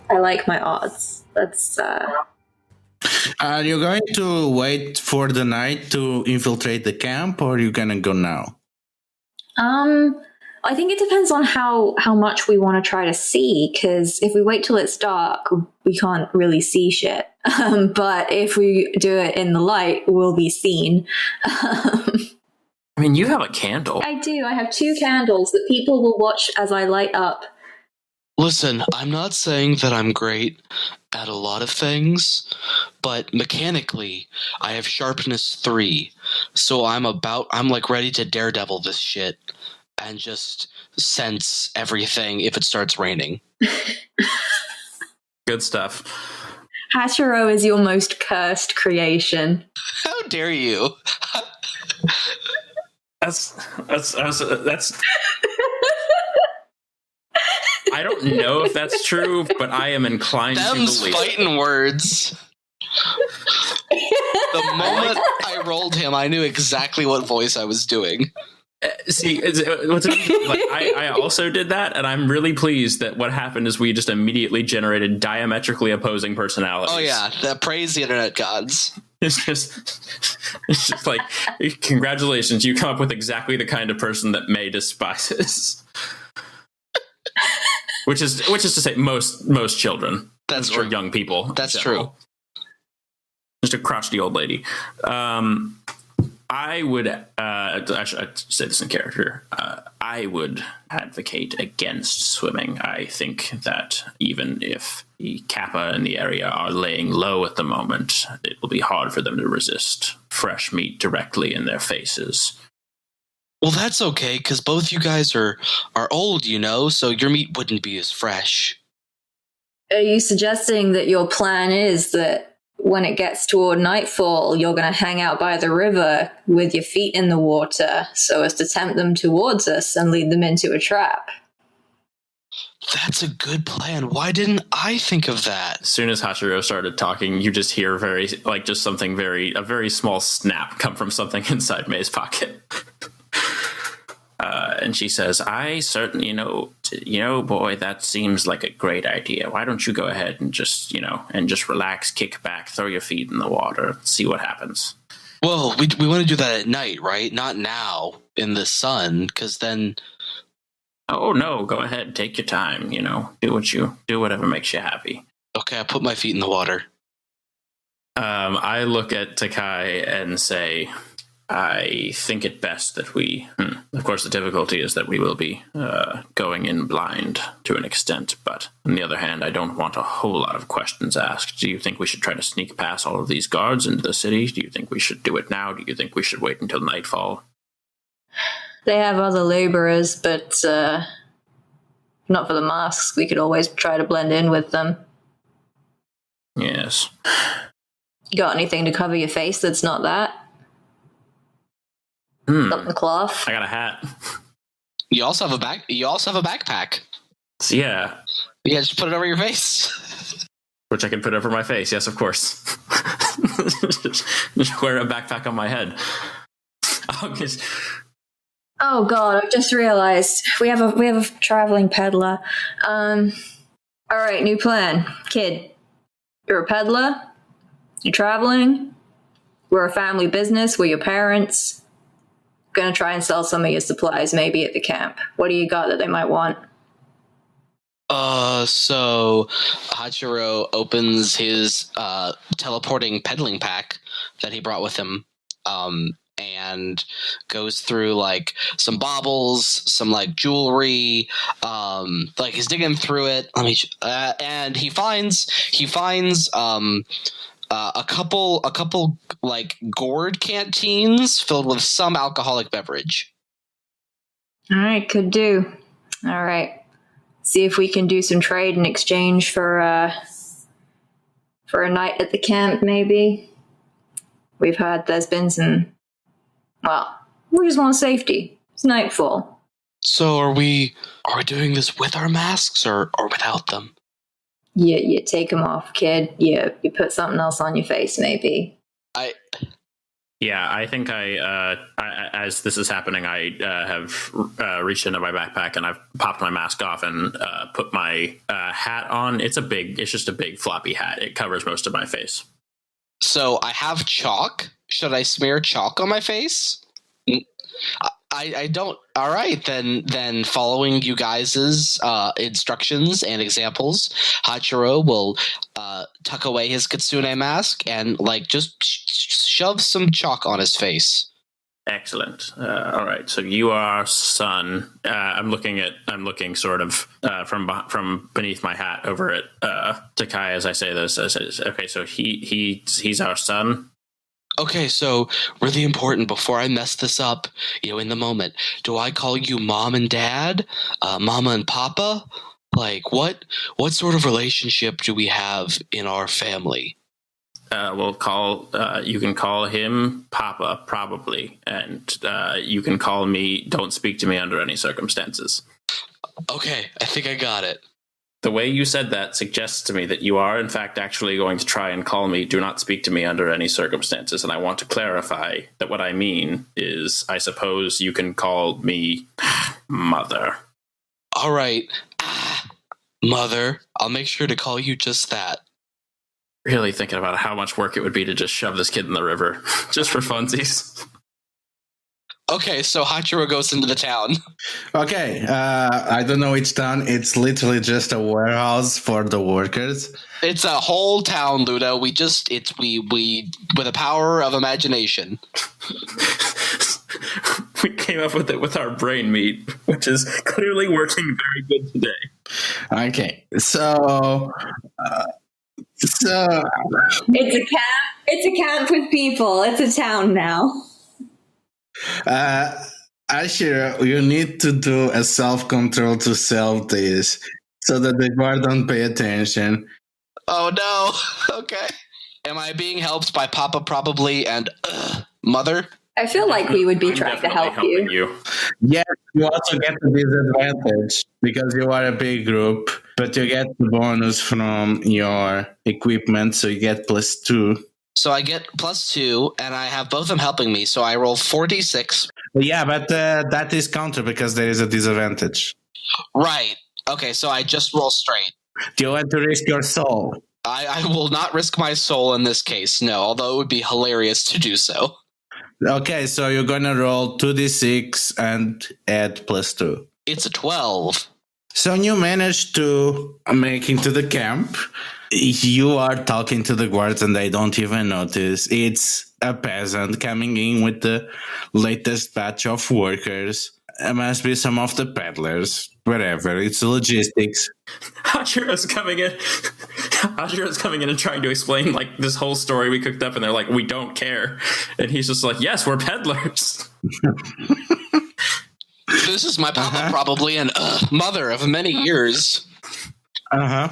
I like my odds. Let's. Are you going to wait for the night to infiltrate the camp, or are you gonna go now? I think it depends on how much we want to try to see, because if we wait till it's dark, we can't really see shit. But if we do it in the light, we'll be seen. I mean, you have a candle. I do. I have 2 candles that people will watch as I light up. Listen, I'm not saying that I'm great at a lot of things, but mechanically, I have sharpness 3, so I'm like ready to daredevil this shit and just sense everything if it starts raining. Good stuff. Hashiro is your most cursed creation. How dare you? That's. I don't know if that's true, but I am inclined to believe fighting words. The moment I rolled him, I knew exactly what voice I was doing. See, I also did that, and I'm really pleased that what happened is we just immediately generated diametrically opposing personalities. Oh yeah, praise the internet gods. It's just like, congratulations, you come up with exactly the kind of person that May despises. Which is to say, most children. That's or true. Young people. That's true. Just a crotchety old lady. I would, I should say this in character, I would advocate against swimming. I think that even if the kappa in the area are laying low at the moment, it will be hard for them to resist fresh meat directly in their faces. Well, that's okay, because both you guys are old, so your meat wouldn't be as fresh. Are you suggesting that your plan is that when it gets toward nightfall, you're going to hang out by the river with your feet in the water so as to tempt them towards us and lead them into a trap? That's a good plan. Why didn't I think of that? As soon as Hachiro started talking, you just hear a very small snap come from something inside May's pocket. And she says, I certainly boy, that seems like a great idea. Why don't you go ahead and just relax, kick back, throw your feet in the water, see what happens. Well, we want to do that at night, right? Not now in the sun, because then... Oh, no, go ahead. Take your time, do whatever makes you happy. Okay, I put my feet in the water. I look at Sakai and say, I think it best that we... Of course, the difficulty is that we will be going in blind to an extent, but on the other hand, I don't want a whole lot of questions asked. Do you think we should try to sneak past all of these guards into the city? Do you think we should do it now? Do you think we should wait until nightfall? They have other laborers, but not for the masks. We could always try to blend in with them. Yes. You got anything to cover your face that's not that? Something cloth? I got a hat. You also have a backpack. Yeah. Yeah, just put it over your face. Which I can put over my face, yes, of course. Just wear a backpack on my head. Oh god, I've just realized we have a traveling peddler. All right, new plan. Kid, you're a peddler. You're traveling. We're a family business. We're your parents. Gonna try and sell some of your supplies maybe at the camp. What do you got that they might want? So Hachiro opens his teleporting peddling pack that he brought with him, and goes through like some baubles, some like jewelry, like he's digging through it. And he finds a couple like gourd canteens filled with some alcoholic beverage. All right, could do. All right, see if we can do some trade in exchange for a night at the camp. Maybe we've heard there's been some. Well, we just want safety. It's nightfall. So are we doing this with our masks or without them? You take them off, kid. You put something else on your face, maybe. Yeah, I think I as this is happening, I have reached into my backpack and I've popped my mask off and put my hat on. It's just a big floppy hat. It covers most of my face. So I have chalk. Should I smear chalk on my face? I don't. All right, then following you guys' instructions and examples, Hachiro will tuck away his kitsune mask and just shove some chalk on his face. Excellent. All right, so you are son. I'm looking sort of from beneath my hat over at Takai as I say this. Okay, so he's our son. Okay, so really important before I mess this up, in the moment, do I call you mom and dad, mama and papa? Like what sort of relationship do we have in our family? We'll call. You can call him Papa, probably, and you can call me. Don't speak to me under any circumstances. Okay, I think I got it. The way you said that suggests to me that you are, in fact, actually going to try and call me. Do not speak to me under any circumstances. And I want to clarify that what I mean is, I suppose you can call me Mother. All right, Mother. I'll make sure to call you just that. Really thinking about how much work it would be to just shove this kid in the river, just for funsies. Okay, so Hachiro goes into the town. Okay, I don't know which town. It's literally just a warehouse for the workers. It's a whole town, Ludo. We with the power of imagination. We came up with it with our brain meat, which is clearly working very good today. Okay, so It's a camp. It's a camp with people. It's a town now. Ashira, you need to do a self-control to solve this so that the guard don't pay attention. Oh no. Okay. Am I being helped by Papa probably and Mother? I feel like we would be I'm trying to definitely help helping you. Yes, you also get the disadvantage because you are a big group, but you get the bonus from your equipment, so you get +2. So I get +2, and I have both of them helping me, so I roll 4d6. Yeah, but that is counter because there is a disadvantage. Right. Okay, so I just roll straight. Do you want to risk your soul? I will not risk my soul in this case, no, although it would be hilarious to do so. Okay, so you're gonna roll 2d6 and add +2. It's a 12. So you manage to make into the camp. You are talking to the guards and they don't even notice. It's a peasant coming in with the latest batch of workers. It must be some of the peddlers, whatever. It's logistics. Hachiro's coming in. Hachiro's coming in and trying to explain like this whole story we cooked up, and they're like, "We don't care," and he's just like, "Yes, we're peddlers." This is my Papa probably and Mother of many years. Uh-huh.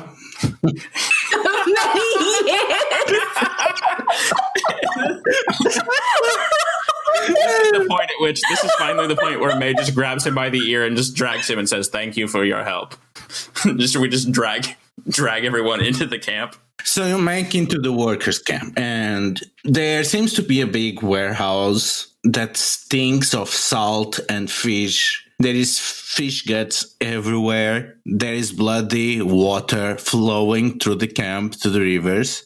Many years. This is finally the point where May just grabs him by the ear and just drags him and says, "Thank you for your help." We just drag everyone into the camp. So you make into the workers' camp, and there seems to be a big warehouse that stinks of salt and fish. There is fish guts everywhere. There is bloody water flowing through the camp to the rivers.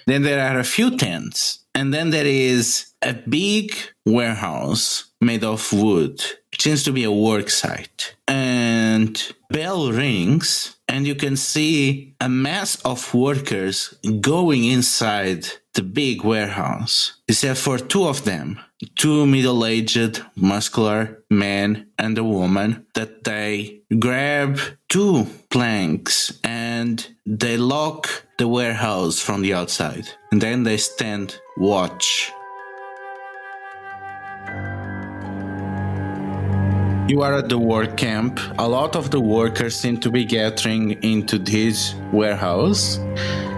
Then there are a few tents. And then there is a big warehouse made of wood. It seems to be a work site. And bell rings, and you can see a mass of workers going inside the big warehouse. Except for two of them. Two middle-aged, muscular men and a woman, that they grab 2 planks and they lock the warehouse from the outside. And then they stand watch. You are at the work camp. A lot of the workers seem to be gathering into this warehouse.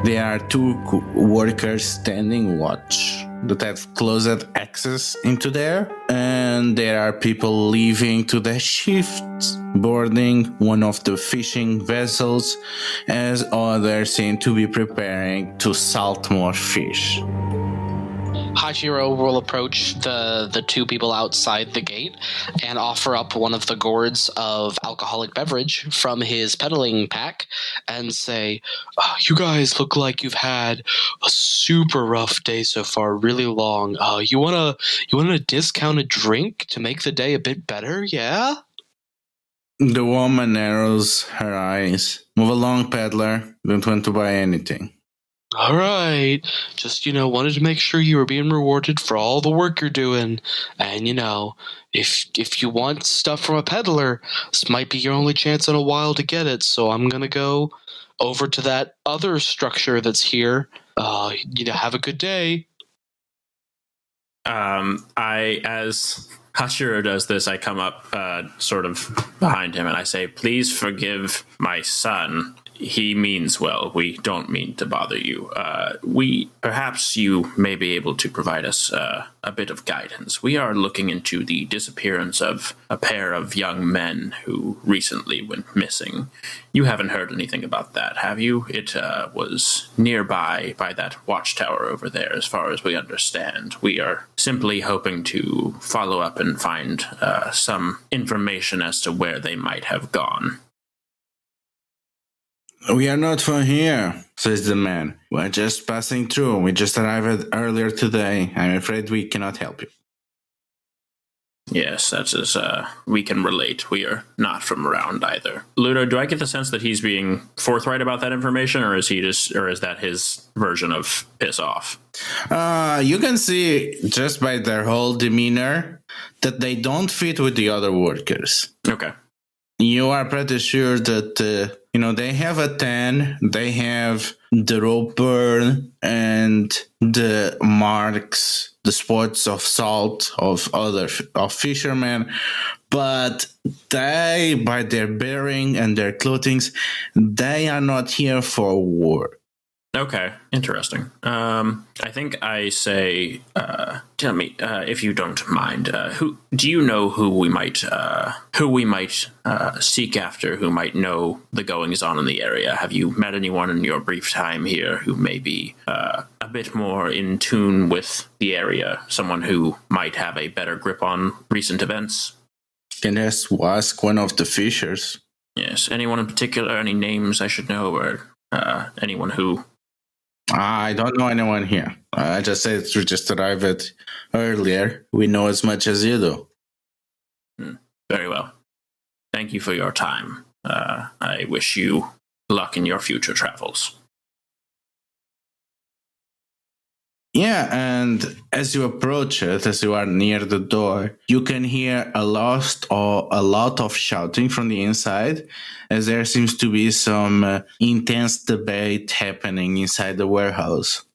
There are 2 workers standing watch that have closed access into there, and there are people leaving to their shifts, boarding one of the fishing vessels, as others seem to be preparing to salt more fish. Hachiro will approach the 2 people outside the gate and offer up one of the gourds of alcoholic beverage from his peddling pack and say, "Oh, you guys look like you've had a super rough day so far, really long. You want a discounted drink to make the day a bit better, yeah?" The woman narrows her eyes. "Move along, peddler. Don't want to buy anything." "All right, just, wanted to make sure you were being rewarded for all the work you're doing. And, if you want stuff from a peddler, this might be your only chance in a while to get it. So I'm going to go over to that other structure that's here. Have a good day." As Hashiro does this, I come up sort of behind him and I say, "Please forgive my son. he means well. We don't mean to bother you. Perhaps you may be able to provide us a bit of guidance. We are looking into the disappearance of a pair of young men who recently went missing. You haven't heard anything about that, have you? It was nearby by that watchtower over there, as far as we understand. We are simply hoping to follow up and find some information as to where they might have gone. We are not from here, says the man. We're just passing through. We just arrived earlier today. I'm afraid we cannot help you. Yes, that's as we can relate. We are not from around either. Ludo, do I get the sense that he's being forthright about that information, or is that his version of piss off? You can see just by their whole demeanor that they don't fit with the other workers. Okay. You are pretty sure that, they have a tan, they have the rope burn and the marks, the spots of salt of fishermen, but they, by their bearing and their clothing, they are not here for war. Okay, interesting. I think I say, tell me, if you don't mind, who do you know who we might seek after, who might know the goings on in the area? Have you met anyone in your brief time here who may be a bit more in tune with the area? Someone who might have a better grip on recent events? Can ask one of the fishers. Yes. Anyone in particular? Any names I should know, or anyone who? I don't know anyone here. I just said we just arrived earlier. We know as much as you do. Very well. Thank you for your time. I wish you luck in your future travels. Yeah, and as you approach it, as you are near the door, you can hear a lot of shouting from the inside, as there seems to be some intense debate happening inside the warehouse.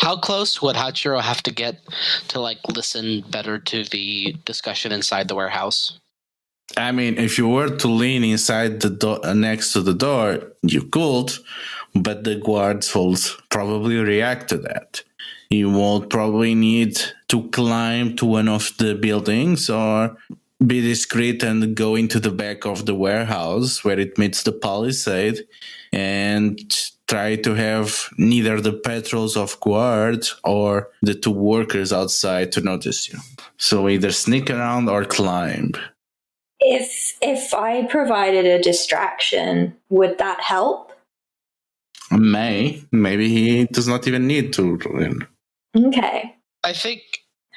How close would Hachiro have to get to listen better to the discussion inside the warehouse? I mean, if you were to lean inside the door next to the door, you could, but the guards will probably react to that. You will probably need to climb to one of the buildings or be discreet and go into the back of the warehouse where it meets the palisade and try to have neither the patrols of guards or the two workers outside to notice you. So either sneak around or climb. If I provided a distraction, would that help? Maybe he does not even need to. Okay. I think...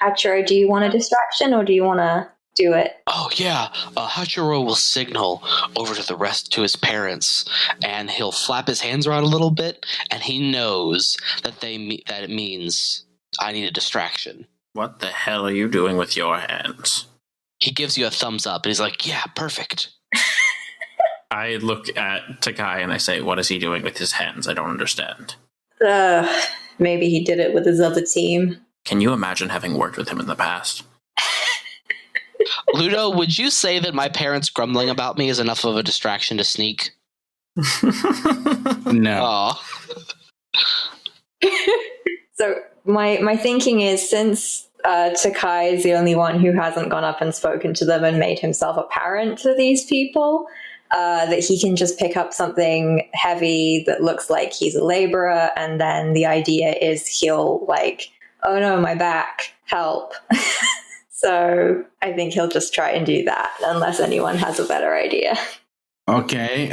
Hachiro, do you want a distraction or do you want to do it? Oh, yeah. Hachiro will signal over to his parents, and he'll flap his hands around a little bit, and he knows that it means I need a distraction. What the hell are you doing with your hands? He gives you a thumbs up, and he's like, yeah, perfect. I look at Takai and I say, what is he doing with his hands? I don't understand. Maybe he did it with his other team. Can you imagine having worked with him in the past? Ludo, would you say that my parents grumbling about me is enough of a distraction to sneak? No. So my thinking is, since Takai is the only one who hasn't gone up and spoken to them and made himself apparent to these people, that he can just pick up something heavy that looks like he's a laborer, and then the idea is he'll oh no, my back, help. So I think he'll just try and do that, unless anyone has a better idea. Okay.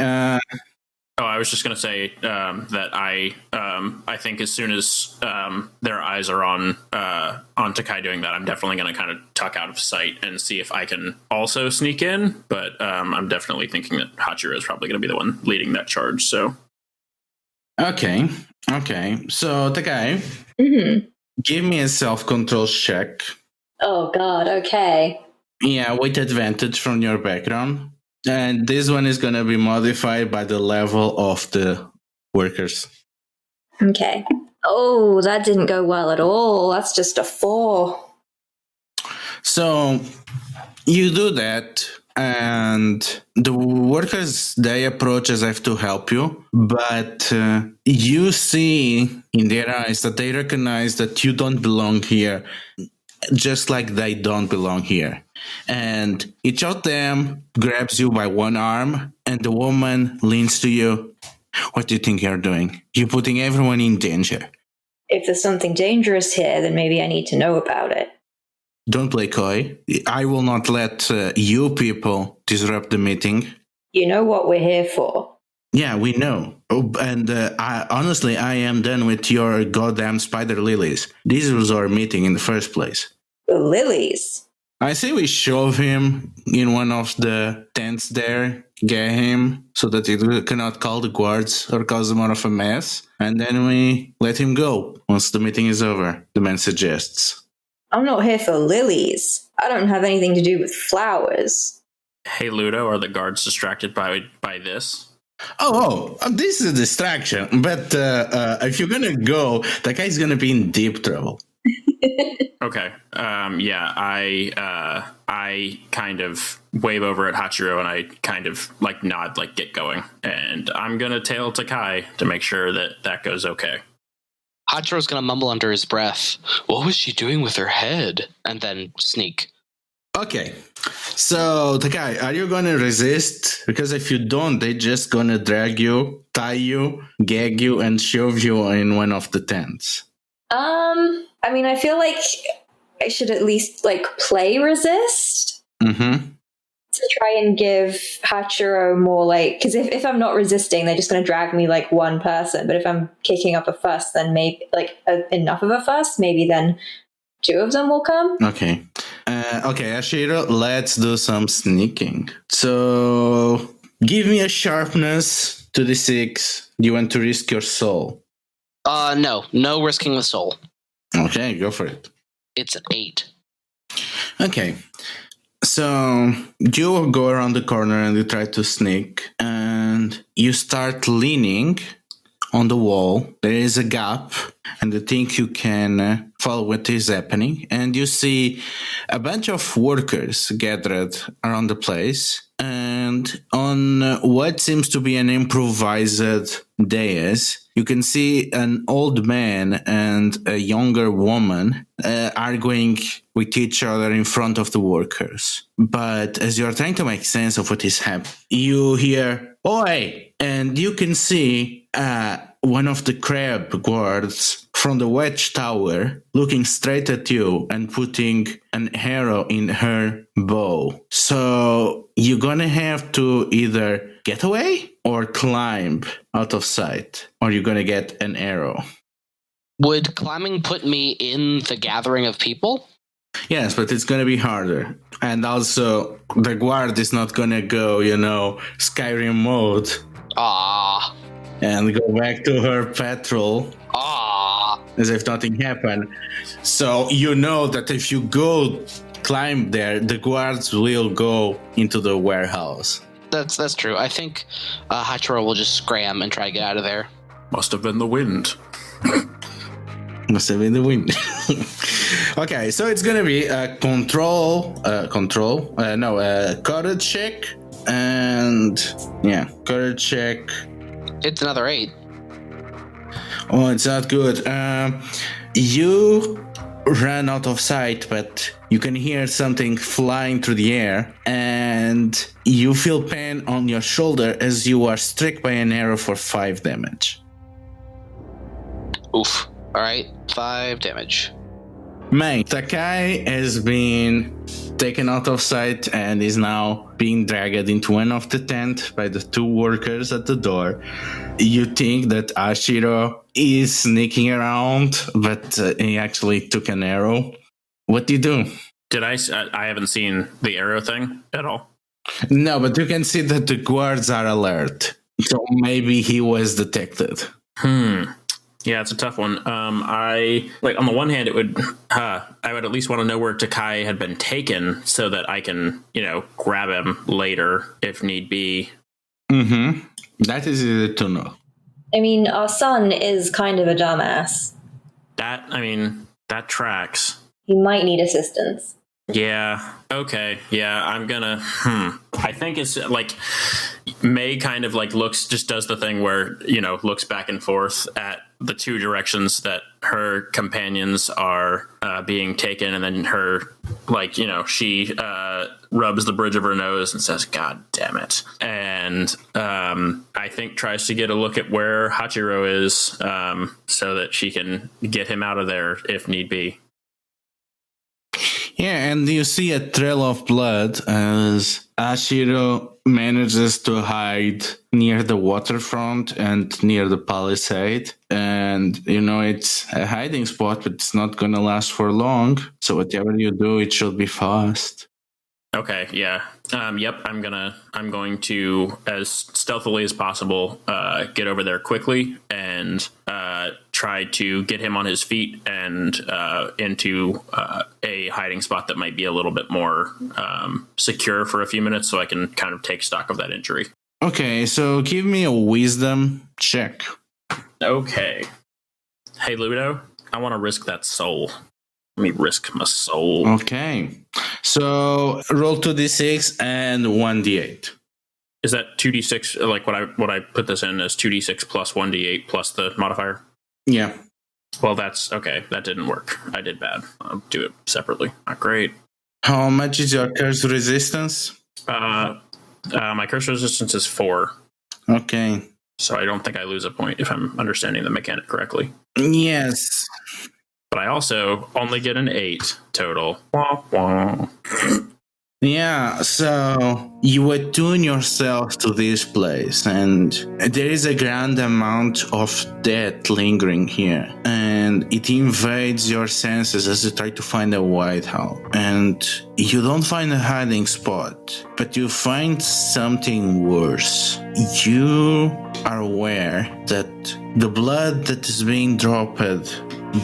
I was just going to say that I think as soon as their eyes are on Takai doing that, I'm definitely going to kind of tuck out of sight and see if I can also sneak in. But I'm definitely thinking that Hachiro is probably going to be the one leading that charge. So, okay. So Takai, give me a self-control check. Oh God. Okay. Yeah, with advantage from your background. And this one is going to be modified by the level of the workers. Okay. Oh, that didn't go well at all. That's just a 4. So you do that, And the workers, they approach as if to help you, but you see in their eyes that they recognize that you don't belong here, just like they don't belong here. And each of them grabs you by one arm, and the woman leans to you. What do you think you're doing? You're putting everyone in danger. If there's something dangerous here, then maybe I need to know about it. Don't play coy. I will not let you people disrupt the meeting. You know what we're here for. Yeah, we know. Oh, and honestly, I am done with your goddamn spider lilies. This was our meeting in the first place. The lilies? I say we shove him in one of the tents there, get him so that it cannot call the guards or cause more of a mess, and then we let him go once the meeting is over, the man suggests. I'm not here for lilies. I don't have anything to do with flowers. Hey, Ludo, are the guards distracted by this? This is a distraction. But if you're going to go, that guy's going to be in deep trouble. Okay. I kind of wave over at Hachiro and I kind of like nod, like get going. And I'm going to tail Takai to make sure that goes okay. Hachiro's gonna mumble under his breath, "What was she doing with her head?" And then sneak. Okay. So, Takai, are you going to resist? Because if you don't, they're just going to drag you, tie you, gag you, and shove you in one of the tents. I mean, I feel like I should at least, like, play resist. Mm-hmm. To try and give Hachiro more, like, because if I'm not resisting, they're just going to drag me like one person. But if I'm kicking up a fuss, then maybe like enough of a fuss, maybe then two of them will come. Okay. Okay, Hachiro, let's do some sneaking. So give me a sharpness to the 6. Do you want to risk your soul? No risking the soul. Okay, go for it. It's an 8. Okay. So you go around the corner and you try to sneak, and you start leaning on the wall. There is a gap, and you think you can follow what is happening. And you see a bunch of workers gathered around the place. And on what seems to be an improvised dais, you can see an old man and a younger woman arguing with each other in front of the workers. But as you're trying to make sense of what is happening, you hear, "Oi!" And you can see one of the crab guards from the watchtower looking straight at you and putting an arrow in her bow. So you're gonna have to either get away or climb out of sight, or you're gonna get an arrow. Would climbing put me in the gathering of people? Yes, but it's gonna be harder. And also, the guard is not gonna go, Skyrim mode. Ah. And go back to her patrol. Ah. As if nothing happened. So you know that if you go climb there, the guards will go into the warehouse. That's true. I think Hachiro will just scram and try to get out of there. Must have been the wind. Must have been the wind. Okay, so it's gonna be a courage check, and courage check. It's another 8. Oh, it's not good. You run out of sight, but you can hear something flying through the air, and you feel pain on your shoulder as you are struck by an arrow for 5 damage. Oof. Alright, 5 damage. Man, Takai has been taken out of sight and is now being dragged into one of the tent by the 2 workers at the door. You think that Hachiro is sneaking around, but he actually took an arrow. What do you do? I haven't seen the arrow thing at all. No, but you can see that the guards are alert. So maybe he was detected. Yeah, it's a tough one. I on the one hand, I would at least want to know where Takai had been taken so that I can, grab him later if need be. Mm-hmm. That is easy to know. I mean, our son is kind of a dumbass. That tracks. He might need assistance. Yeah. Okay. Yeah, I'm gonna. I think it's like May kind of like does the thing where, looks back and forth at the two directions that her companions are being taken, and then her, she rubs the bridge of her nose and says, "God damn it!" And I think tries to get a look at where Hachiro is, so that she can get him out of there if need be. Yeah, and you see a trail of blood as Ashiro manages to hide near the waterfront and near the palisade. And, it's a hiding spot, but it's not going to last for long. So whatever you do, it should be fast. Okay, yeah. Yep, I'm going to, as stealthily as possible, get over there quickly and try to get him on his feet and into a hiding spot that might be a little bit more secure for a few minutes, so I can kind of take stock of that injury. Okay, so give me a wisdom check. Okay. Hey, Ludo, I want to risk that soul. Let me risk my soul. Okay. So roll 2d6 and 1d8. Is that 2d6, like what I put this in as 2d6 plus 1d8 plus the modifier? Yeah. Well, that's okay. That didn't work. I did bad. I'll do it separately. Not great. How much is your curse resistance? My curse resistance is 4. Okay. So I don't think I lose a point if I'm understanding the mechanic correctly. Yes. But I also only get an 8 total. Wah, wah. Yeah, so you attune yourself to this place, and there is a grand amount of death lingering here, and it invades your senses as you try to find a whitehall. And you don't find a hiding spot, but you find something worse. You are aware that the blood that is being dropped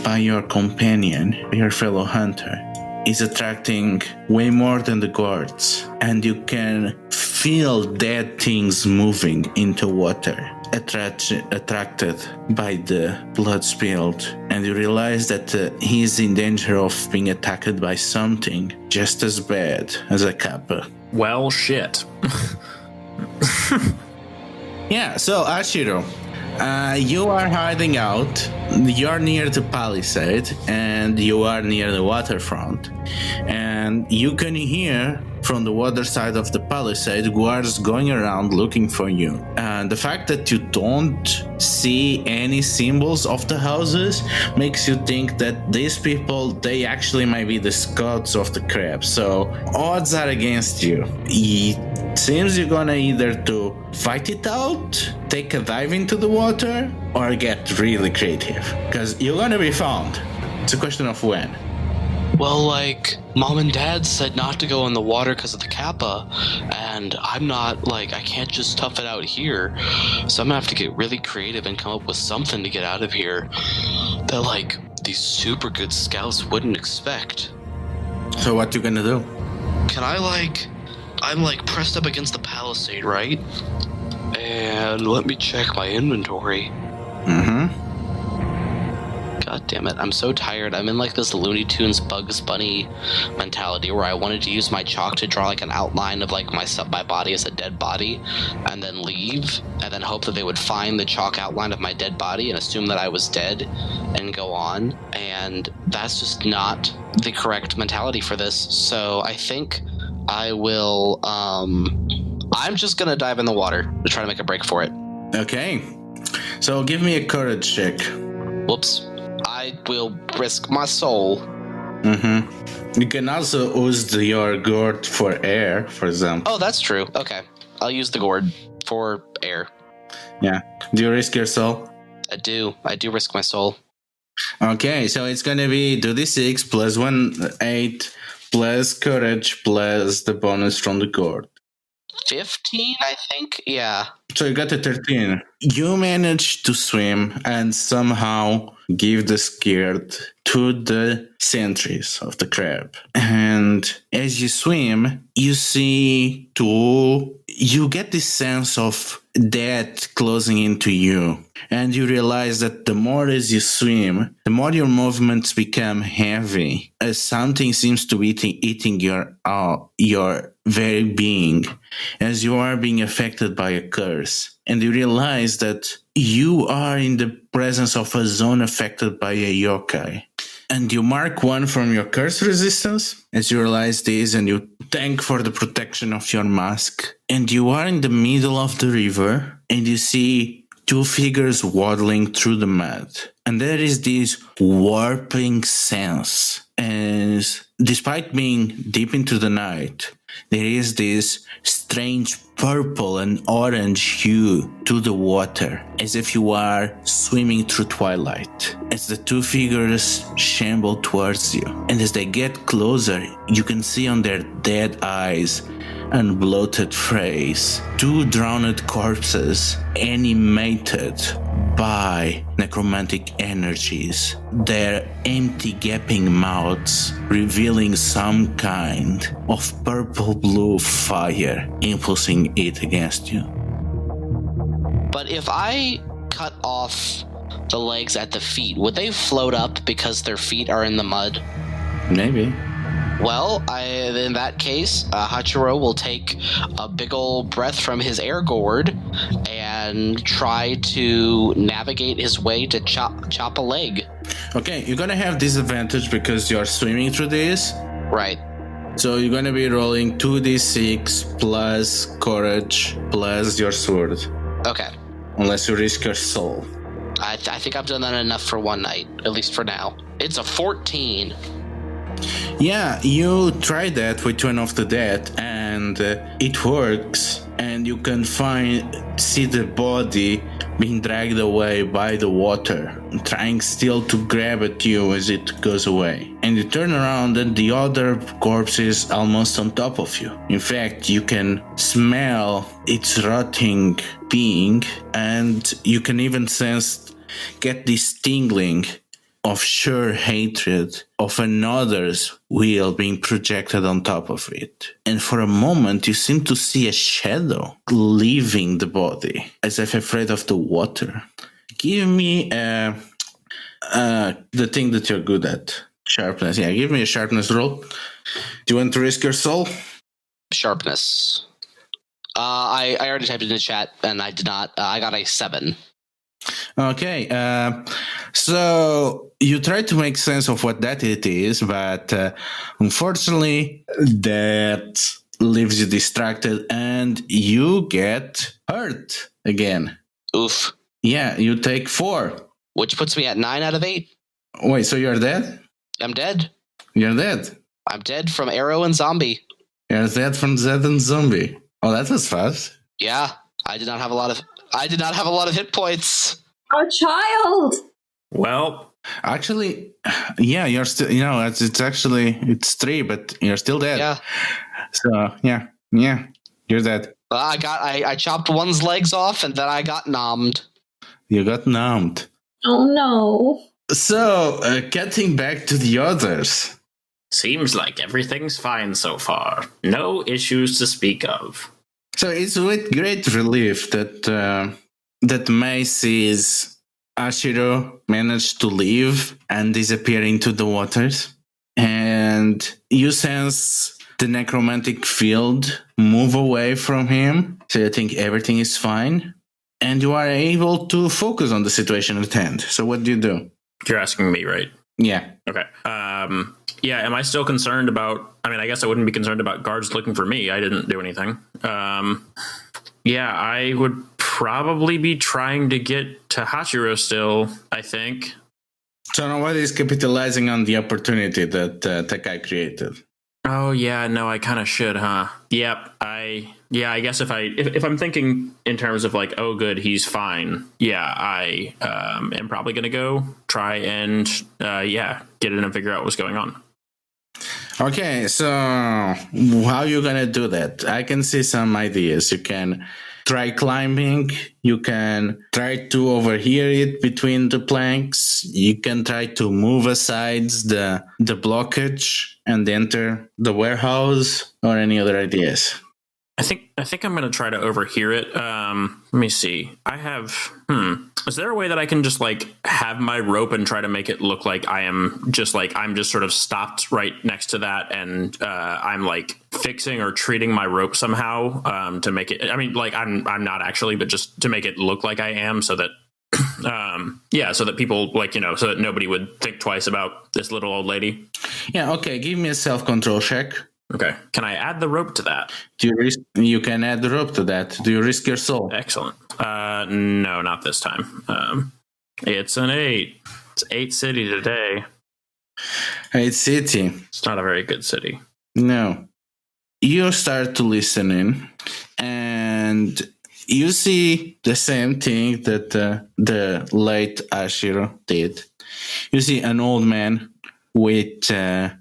by your companion, your fellow hunter, is attracting way more than the guards, and you can feel dead things moving into water, attracted by the blood spilled, and you realize that he is in danger of being attacked by something just as bad as a kappa. Well, shit. Yeah, so Ashiro, you are hiding out. You're near the palisade and you are near the waterfront. And you can hear from the water side of the palisade guards going around looking for you. And the fact that you don't see any symbols of the houses makes you think that these people, they actually might be the scouts of the crab. So odds are against you. It seems you're gonna either to fight it out, take a dive into the water, or get really creative. Because you're gonna be found. It's a question of when. Well, Mom and Dad said not to go in the water because of the kappa, and I'm not, I can't just tough it out here, so I'm gonna have to get really creative and come up with something to get out of here that, these super good scouts wouldn't expect. So what you gonna do? Can I, I'm, pressed up against the palisade, right? And let me check my inventory. Mm-hmm. God damn it, I'm so tired. I'm in this Looney Tunes Bugs Bunny mentality where I wanted to use my chalk to draw an outline of my body as a dead body and then leave and then hope that they would find the chalk outline of my dead body and assume that I was dead and go on. And that's just not the correct mentality for this. So I think I will, I'm just gonna dive in the water to try to make a break for it. Okay. So give me a courage check. Whoops. I will risk my soul. Mm-hmm. You can also use your gourd for air, for example. Oh, that's true. Okay. I'll use the gourd for air. Yeah. Do you risk your soul? I do. I do risk my soul. Okay, so it's gonna be 2d6 plus 1, 8 plus courage plus the bonus from the gourd. 15, I think? Yeah. So you got a 13. You managed to swim and somehow give the skirt to the sentries of the crab. And as you swim, you see two you get this sense of death closing into you. And you realize that the more as you swim, the more your movements become heavy, as something seems to be eating your very being, as you are being affected by a curse. And you realize that you are in the presence of a zone affected by a yokai. And you mark 1 from your curse resistance as you realize this, and you thank for the protection of your mask. And you are in the middle of the river, and you see 2 figures waddling through the mud. And there is this warping sense, as despite being deep into the night, there is this strange purple and orange hue to the water, as if you are swimming through twilight. As the 2 figures shamble towards you, and as they get closer, you can see on their dead eyes and bloated face 2 drowned corpses animated by necromantic energies, their empty gaping mouths revealing some kind of purple-blue fire impulsing it against you. But if I cut off the legs at the feet, would they float up because their feet are in the mud? Maybe. Well, in that case, Hachiro will take a big old breath from his air gourd and try to navigate his way to chop a leg. Okay, you're gonna have disadvantage because you're swimming through this. Right. So you're gonna be rolling 2d6 plus courage plus your sword. Okay. Unless you risk your soul. I think I've done that enough for one night, at least for now. It's a 14. Yeah, you try that with One of the Dead, and it works, and you can see the body being dragged away by the water, trying still to grab at you as it goes away. And you turn around and the other corpse is almost on top of you. In fact, you can smell its rotting being, and you can even get this tingling of sheer hatred of another's will being projected on top of it. And for a moment, you seem to see a shadow leaving the body, as if afraid of the water. Give me the thing that you're good at. Sharpness. Yeah, give me a sharpness roll. Do you want to risk your soul? Sharpness. I already typed it in the chat, and I did not. I got a 7. Okay, so you try to make sense of what that it is, but unfortunately, that leaves you distracted and you get hurt again. Oof. Yeah, you take 4. Which puts me at 9 out of 8. Wait, so you're dead? I'm dead. You're dead? I'm dead from arrow and zombie. You're dead from Zed and zombie. Oh, that was fast. Yeah, I did not have a lot of hit points. Our child! Well, actually, yeah, you're still, it's 3, but you're still dead. Yeah. So, yeah, you're dead. I chopped one's legs off and then I got nommed. You got numbed. Oh no. So, getting back to the others. seems like everything's fine so far. No issues to speak of. So it's with great relief that Mei sees Ashiro managed to leave and disappear into the waters. And you sense the necromantic field move away from him. So you think everything is fine. And you are able to focus on the situation at hand. So what do you do? You're asking me, right? Yeah. Okay. Yeah, am I still concerned about... I mean, I guess I wouldn't be concerned about guards looking for me. I didn't do anything. Yeah, I would probably be trying to get to Hachiro still, I think. So nobody's capitalizing on the opportunity that Takai created. Oh, yeah, no, I kind of should, huh? Yep, I guess if I'm thinking in terms of like, oh, good, he's fine. Yeah, I am probably going to go try and, get in and figure out what's going on. Okay, so how are you going to do that? I can see some ideas. You can try climbing. You can try to overhear it between the planks. You can try to move aside the blockage and enter the warehouse, or any other ideas. I think I'm going to try to overhear it. Let me see. I have. Is there a way that I can just like have my rope and try to make it look like I'm just sort of stopped right next to that, and I'm like fixing or treating my rope somehow to make it. I mean, like I'm not actually, but just to make it look like I am, so that. So that people so that nobody would think twice about this little old lady. Yeah, okay, give me a self-control check. Okay. Can I add the rope to that? You can add the rope to that. Do you risk your soul? Excellent. No, not this time. It's an 8. It's 8 city today. 8 city. It's not a very good city. No. You start to listen in, and you see the same thing that the late Ashiro did. You see an old man with a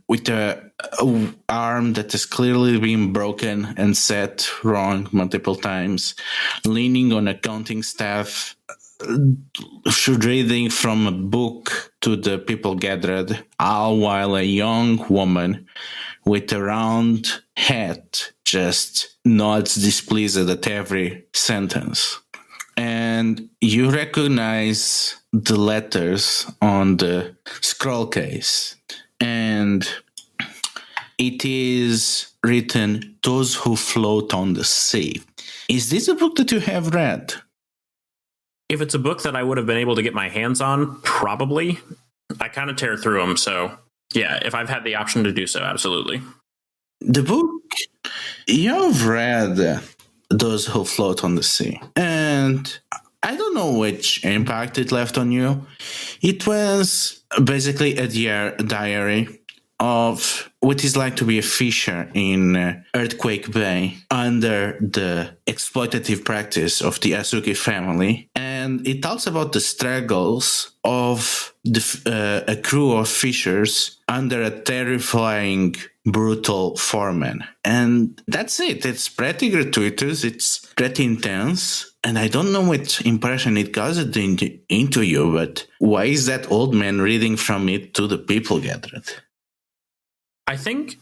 arm that has clearly been broken and set wrong multiple times, leaning on a counting staff, reading from a book to the people gathered, all while a young woman with a round hat just nods displeased at every sentence. And you recognize the letters on the scroll case. And it is written, "Those who float on the sea." Is this a book that you have read? If it's a book that I would have been able to get my hands on, probably. I kind of tear through them, so yeah, if I've had the option to do so, absolutely. The book, you've read Those Who Float on the Sea, and I don't know which impact it left on you. It was basically a diary of what it's like to be a fisher in Earthquake Bay under the exploitative practice of the Asuki family. And it talks about the struggles of a crew of fishers under a terrifying, brutal foreman. And that's it. It's pretty gratuitous. It's pretty intense. And I don't know what impression it caused into you, but why is that old man reading from it to the people gathered? I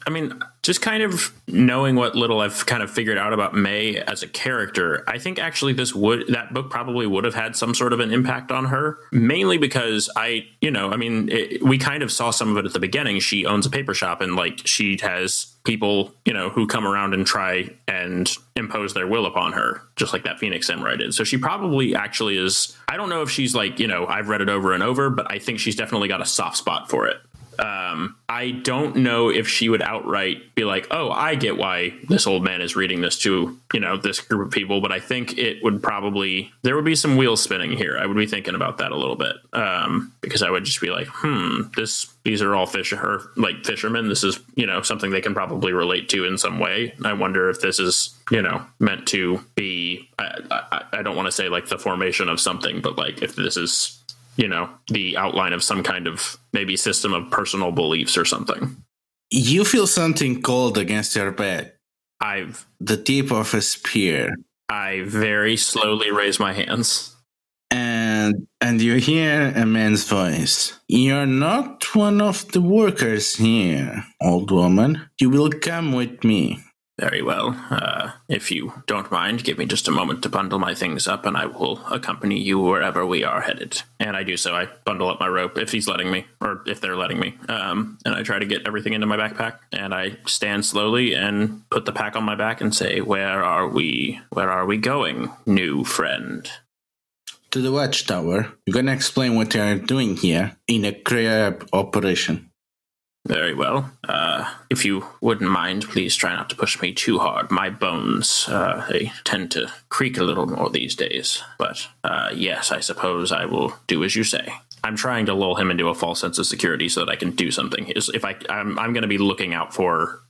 mean, just kind of knowing what little I've kind of figured out about May as a character, I think actually that book probably would have had some sort of an impact on her, mainly because we kind of saw some of it at the beginning. She owns a paper shop, and like she has people, who come around and try and impose their will upon her, just like that Phoenix Samurai did. So she probably actually is, I don't know if she's like, I've read it over and over, but I think she's definitely got a soft spot for it. I don't know if she would outright be like, oh, I get why this old man is reading this to, this group of people. But I think there would be some wheels spinning here. I would be thinking about that a little bit. Because I would just be like, these are all fishermen. This is, something they can probably relate to in some way. I wonder if this is, meant to be, I don't want to say like the formation of something, but like if this is, the outline of some kind of maybe system of personal beliefs or something. You feel something cold against your back. The tip of a spear. I very slowly raise my hands. And you hear a man's voice. You're not one of the workers here, old woman. You will come with me. Very well. If you don't mind, give me just a moment to bundle my things up, and I will accompany you wherever we are headed. And I do so. I bundle up my rope, if he's letting me, or if they're letting me. And I try to get everything into my backpack. And I stand slowly and put the pack on my back and say, "Where are we? Where are we going, new friend?" To the watchtower. You're going to explain what you're doing here in a crab operation. Very well. If you wouldn't mind, please try not to push me too hard. My bones, they tend to creak a little more these days. But yes, I suppose I will do as you say. I'm trying to lull him into a false sense of security so that I can do something. I'm going to be looking out for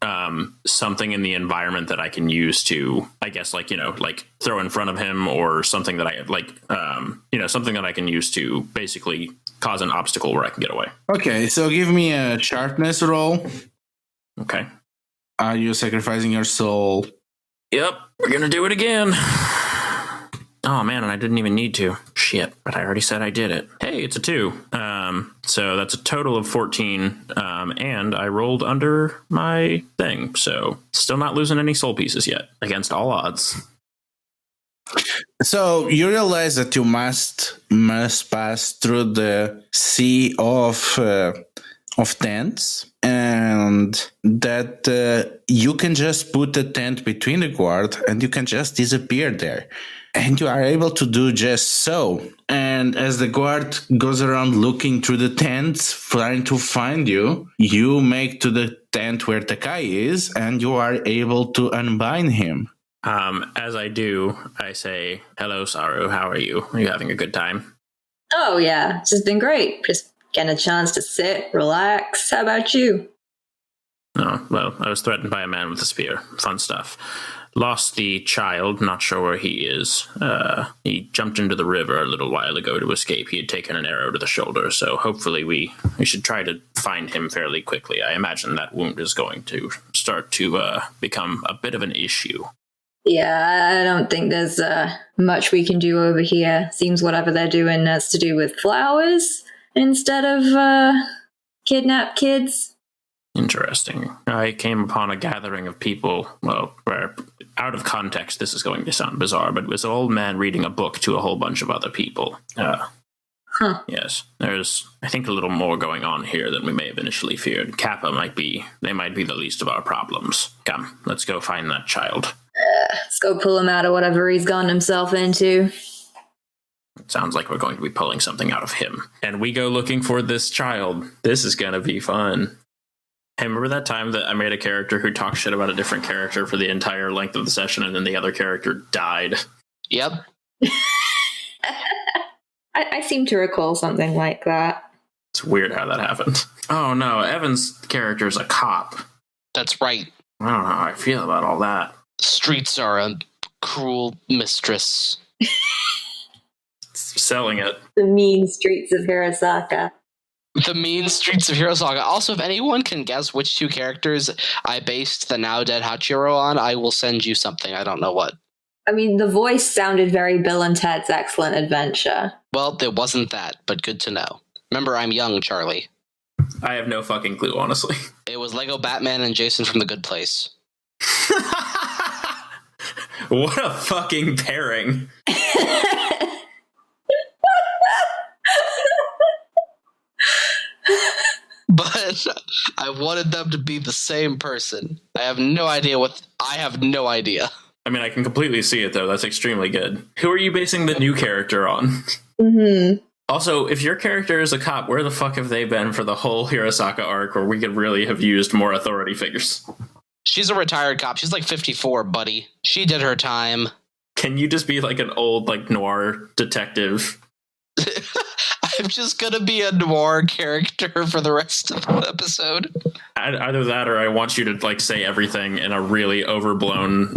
something in the environment that I can use to, I guess, like throw in front of him, or something that I something that I can use to basically cause an obstacle where I can get away. Okay, so give me a sharpness roll. Okay. Are you sacrificing your soul? Yep, we're going to do it again. Oh, man, and I didn't even need to. Shit, but I already said I did it. Hey, it's a 2. So that's a total of 14, and I rolled under my thing, so still not losing any soul pieces yet, against all odds. So you realize that you must pass through the sea of tents, and that you can just put a tent between the guard and you can just disappear there. And you are able to do just so. And as the guard goes around looking through the tents, trying to find you, you make to the tent where Takai is, and you are able to unbind him. As I do, I say, "Hello, Saru. How are you? Are you having a good time?" Oh, yeah. This has been great. Just getting a chance to sit, relax. How about you? Oh, well, I was threatened by a man with a spear. Fun stuff. Lost the child, not sure where he is. He jumped into the river a little while ago to escape. He had taken an arrow to the shoulder, so hopefully we should try to find him fairly quickly. I imagine that wound is going to start to become a bit of an issue. Yeah, I don't think there's much we can do over here. Seems whatever they're doing has to do with flowers instead of kidnap kids. Interesting. I came upon a gathering of people, well, where, out of context, this is going to sound bizarre, but it was an old man reading a book to a whole bunch of other people. Yes, there's, I think, a little more going on here than we may have initially feared. Kappa might be the least of our problems. Come, let's go find that child. Let's go pull him out of whatever he's gotten himself into. It sounds like we're going to be pulling something out of him. And we go looking for this child. This is going to be fun. Hey, remember that time that I made a character who talked shit about a different character for the entire length of the session and then the other character died? Yep. I seem to recall something like that. It's weird how that happened. Oh no, Evan's character is a cop. That's right. I don't know how I feel about all that. Streets are a cruel mistress. Selling it. The mean streets of Hirosaka. The mean streets of Hirosaka. Also, if anyone can guess which two characters I based the now dead Hachiro on, I will send you something. I don't know what. I mean, the voice sounded very Bill and Ted's Excellent Adventure. Well, it wasn't that, but good to know. Remember, I'm young, Charlie. I have no fucking clue, honestly. It was Lego Batman and Jason from The Good Place. What a fucking pairing. But I wanted them to be the same person. I have no idea. I mean, I can completely see it, though. That's extremely good. Who are you basing the new character on? Mm-hmm. Also, if your character is a cop, where the fuck have they been for the whole Hirosaka arc where we could really have used more authority figures? She's a retired cop. She's like 54, buddy. She did her time. Can you just be like an old, like, noir detective? I'm just gonna be a noir character for the rest of the episode. Either that, or I want you to like say everything in a really overblown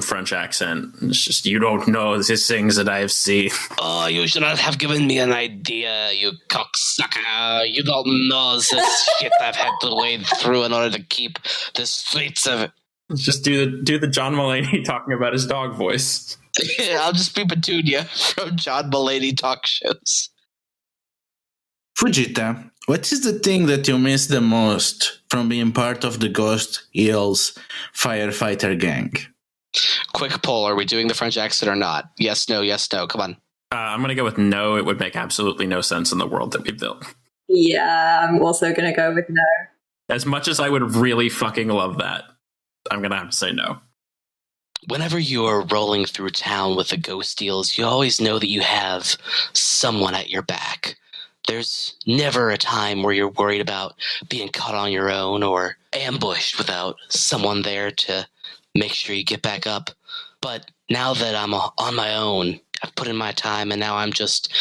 French accent. It's just, you don't know these things that I have seen. Oh, you should not have given me an idea, you cocksucker. You don't know this shit I've had to wade through in order to keep the streets of. Just do the John Mulaney talking about his dog voice. Yeah, I'll just be Petunia from John Mulaney talk shows. Fujita, what is the thing that you miss the most from being part of the Ghost Hills firefighter gang? Quick poll, are we doing the French accent or not? Yes, no, come on. I'm going to go with no. It would make absolutely no sense in the world that we built. Yeah, I'm also going to go with no. As much as I would really fucking love that, I'm going to have to say no. Whenever you are rolling through town with the ghost deals, you always know that you have someone at your back. There's never a time where you're worried about being caught on your own or ambushed without someone there to make sure you get back up. But now that I'm on my own, I've put in my time and now I'm just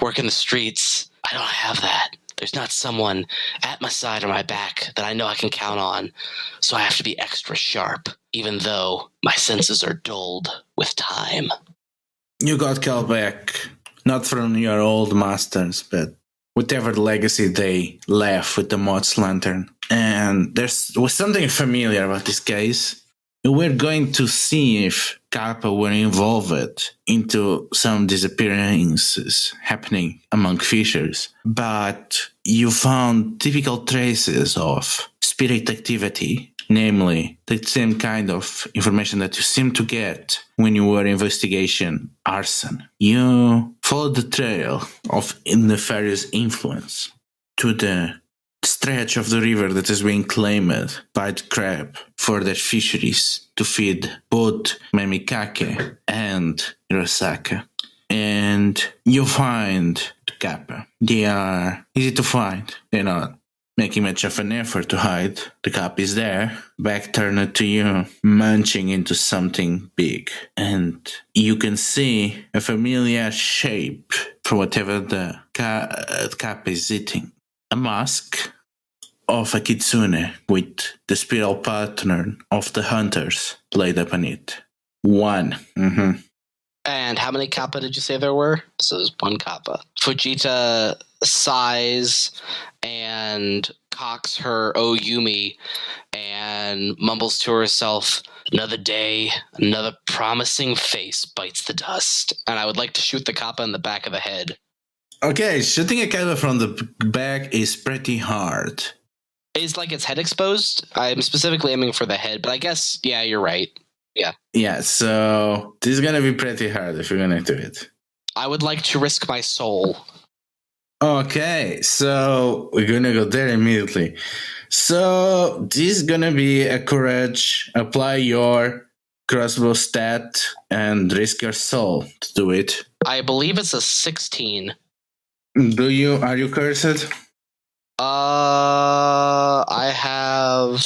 working the streets, I don't have that. There's not someone at my side or my back that I know I can count on, so I have to be extra sharp, even though my senses are dulled with time. You got called back, not from your old masters, but whatever legacy they left with the Moth's Lantern. And there was something familiar about this case. We're going to see if kappa were involved into some disappearances happening among fishers, but you found typical traces of spirit activity, namely the same kind of information that you seem to get when you were investigating arson. You followed the trail of nefarious influence to the stretch of the river that is being claimed by the crab for their fisheries to feed both Memikake and Hirosaka. And you find the kappa. They are easy to find. They're not making much of an effort to hide. The kappa is there, back turned to you, munching into something big. And you can see a familiar shape for whatever the kappa is eating. A mask of a kitsune with the spiral pattern of the hunters laid upon it. One. Mm-hmm. And how many kappa did you say there were? So there's one kappa. Fujita sighs and cocks her Oyumi and mumbles to herself, "Another day, another promising face bites the dust." And I would like to shoot the kappa in the back of the head. Okay, shooting a kappa from the back is pretty hard. Is like its head exposed? I'm specifically aiming for the head, but I guess, yeah, you're right. Yeah, so this is gonna be pretty hard if you're gonna do it. I would like to risk my soul. Okay, so we're gonna go there immediately. So this is gonna be a courage. Apply your crossbow stat and risk your soul to do it. I believe it's a 16. Are you cursed? I have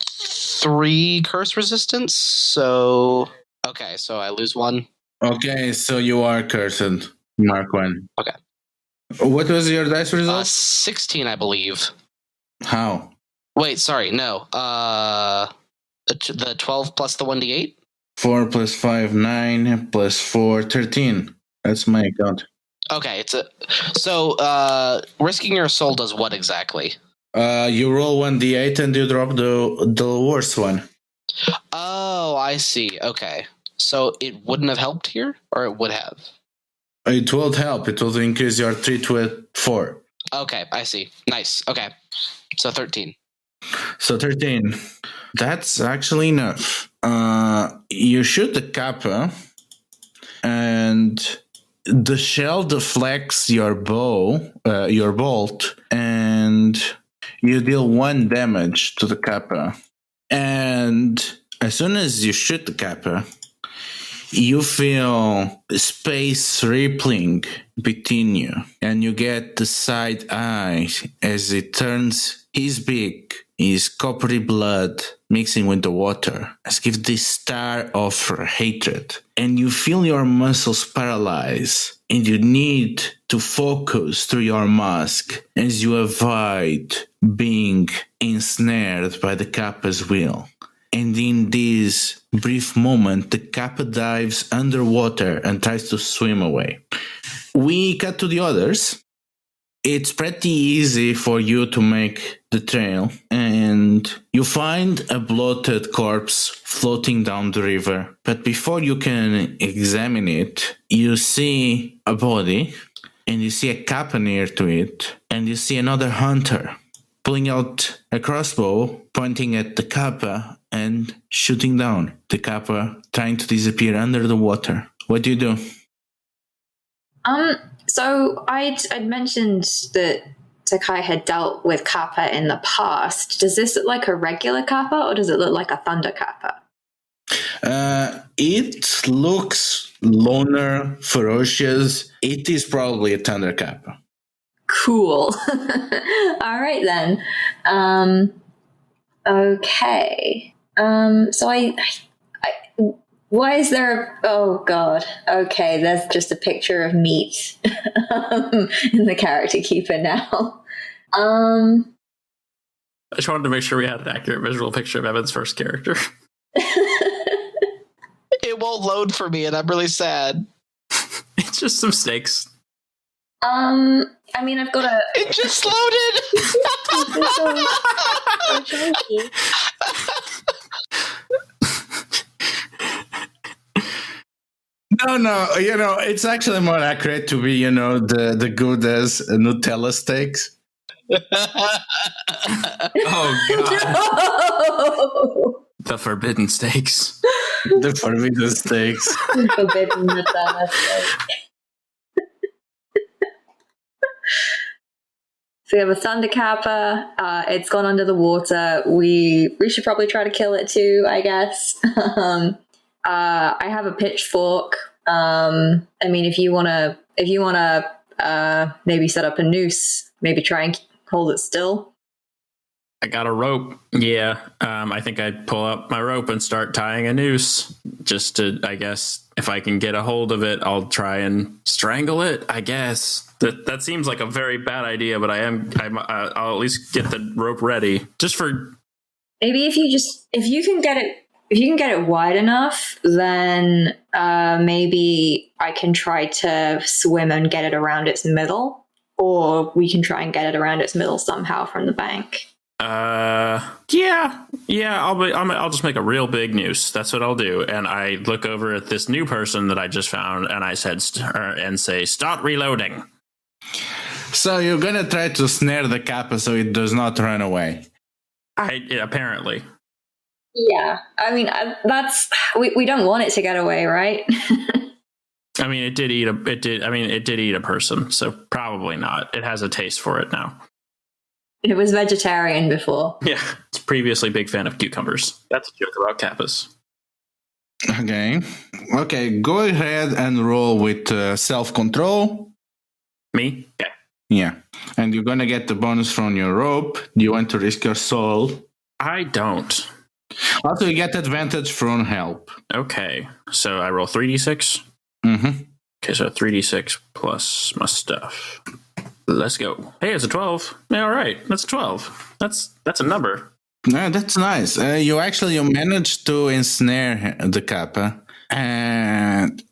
3 curse resistance, so... Okay, so I lose 1. Okay, so you are cursed. Mark 1. Okay. What was your dice result? 16, I believe. How? Wait, sorry, no. The 12 plus the 1d8? 4 plus 5, 9, plus 4, 13. That's my count. Okay, so risking your soul does what exactly? You roll 1d8 and you drop the worst one. Oh, I see. Okay. So it wouldn't have helped here? Or it would have? It will help. It will increase your 3 to 4. Okay, I see. Nice. Okay. So 13. So 13. That's actually enough. You shoot the kappa and the shell deflects your bolt, and you deal 1 damage to the kappa. And as soon as you shoot the kappa, you feel space rippling between you, and you get the side eye as it turns his beak, his coppery blood mixing with the water, as if this star of hatred. And you feel your muscles paralyze, and you need to focus through your mask as you avoid being ensnared by the kappa's will. And in this brief moment, the kappa dives underwater and tries to swim away. We cut to the others. It's pretty easy for you to make the trail, and you find a bloated corpse floating down the river. But before you can examine it, you see a body, and you see a kappa near to it, and you see another hunter pulling out a crossbow, pointing at the kappa and shooting down the kappa, trying to disappear under the water. What do you do? So I'd mentioned that Sakai had dealt with kappa in the past. Does this look like a regular kappa, or does it look like a thunder kappa? It looks loner, ferocious. It is probably a thunder kappa. Cool. All right then. Okay. So I why is there oh god. Okay, there's just a picture of meat in the character keeper now. I just wanted to make sure we had an accurate visual picture of Evan's first character. It won't load for me, and I'm really sad. It's just some steaks. I mean, I've got a... It just loaded! No. It's actually more accurate to be, the good as Nutella steaks. Oh God! No! The forbidden steaks. The forbidden steaks. Forbidden Nutella steak. So we have a thunder kappa. It's gone under the water. We should probably try to kill it too, I guess. I have a pitchfork. I mean, if you wanna maybe set up a noose, maybe try and hold it still. I got a rope. Yeah. I think I'd pull up my rope and start tying a noose. Just to, I guess, if I can get a hold of it, I'll try and strangle it, I guess. That seems like a very bad idea, but I'll at least get the rope ready. Just for... Maybe if you can get it wide enough, then maybe I can try to swim and get it around its middle. Or we can try and get it around its middle somehow from the bank. Yeah. I'll just make a real big noose. That's what I'll do. And I look over at this new person that I just found, and I said, say, start reloading. So you're gonna try to snare the kappa so it does not run away. Apparently. Yeah, I mean we don't want it to get away, right? I mean, it did eat a person, so probably not. It has a taste for it now. It was vegetarian before. Yeah, it's previously big fan of cucumbers. That's a joke about kappas. Okay, go ahead and roll with self-control. Me? Yeah. Yeah, and you're gonna get the bonus from your rope. Do you want to risk your soul? I don't. Also, you get advantage from help. Okay, so I roll 3d6? Mm-hmm. Okay, so 3d6 plus my stuff. Let's go. Hey, it's a 12. Yeah, all right, that's a 12. That's a number. Yeah, that's nice. You managed to ensnare the kappa, and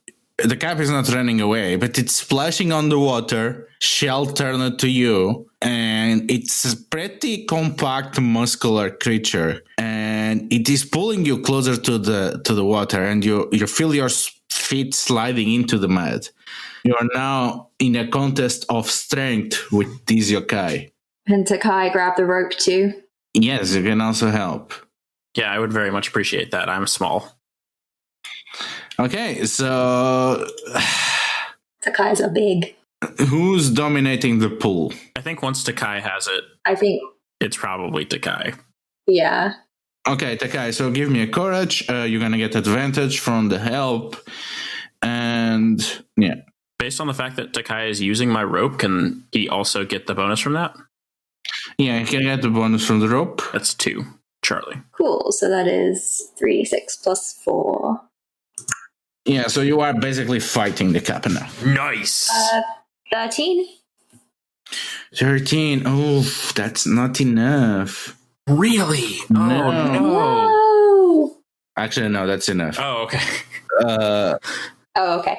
the kappa is not running away, but it's splashing on the water, shell turned to you, and it's a pretty compact, muscular creature, and it is pulling you closer to the water, and you feel your feet sliding into the mud. You are now in a contest of strength with these yokai. Can Sakai grab the rope too? Yes, you can also help. Yeah, I would very much appreciate that. I'm small. Okay, so Sakai's are big. Who's dominating the pool? I think once Takai has it, I think it's probably Takai. Yeah. Okay, Takai, so give me a courage. You're going to get advantage from the help. And yeah. Based on the fact that Takai is using my rope, can he also get the bonus from that? Yeah, he can get the bonus from the rope. That's 2, Charlie. Cool. So that is 3d6 plus 4. Yeah, so you are basically fighting the kappa now. Nice. 13. 13. Oh, that's not enough. Really? No. Oh, no. Whoa! Actually, no, that's enough. Oh, okay. Oh, okay.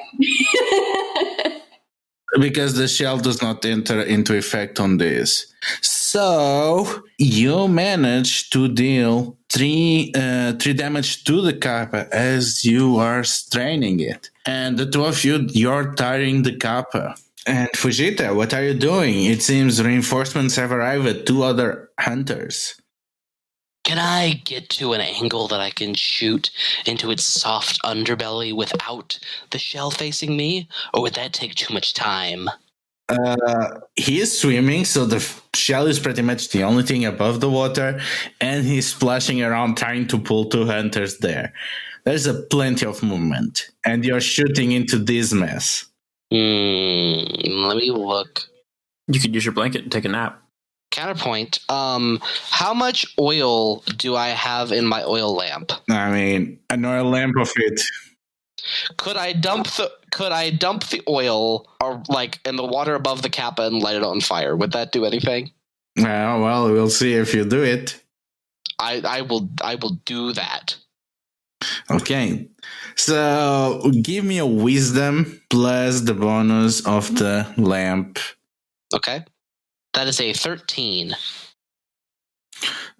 Because the shell does not enter into effect on this. So you manage to deal 3 damage to the kappa as you are straining it. And the two of you're tiring the kappa. And Fujita, what are you doing? It seems reinforcements have arrived at 2 other hunters. Can I get to an angle that I can shoot into its soft underbelly without the shell facing me? Or would that take too much time? He is swimming, so the shell is pretty much the only thing above the water, and he's splashing around trying to pull 2 hunters there. There's plenty of movement, and you're shooting into this mess. Let me look. You could use your blanket and take a nap. Counterpoint. How much oil do I have in my oil lamp? I mean, an oil lamp of it. Could I dump the oil or like in the water above the kappa and light it on fire? Would that do anything? Well, we'll see if you do it. I will do that. Okay. So give me a wisdom plus the bonus of the lamp. Okay. That is a 13.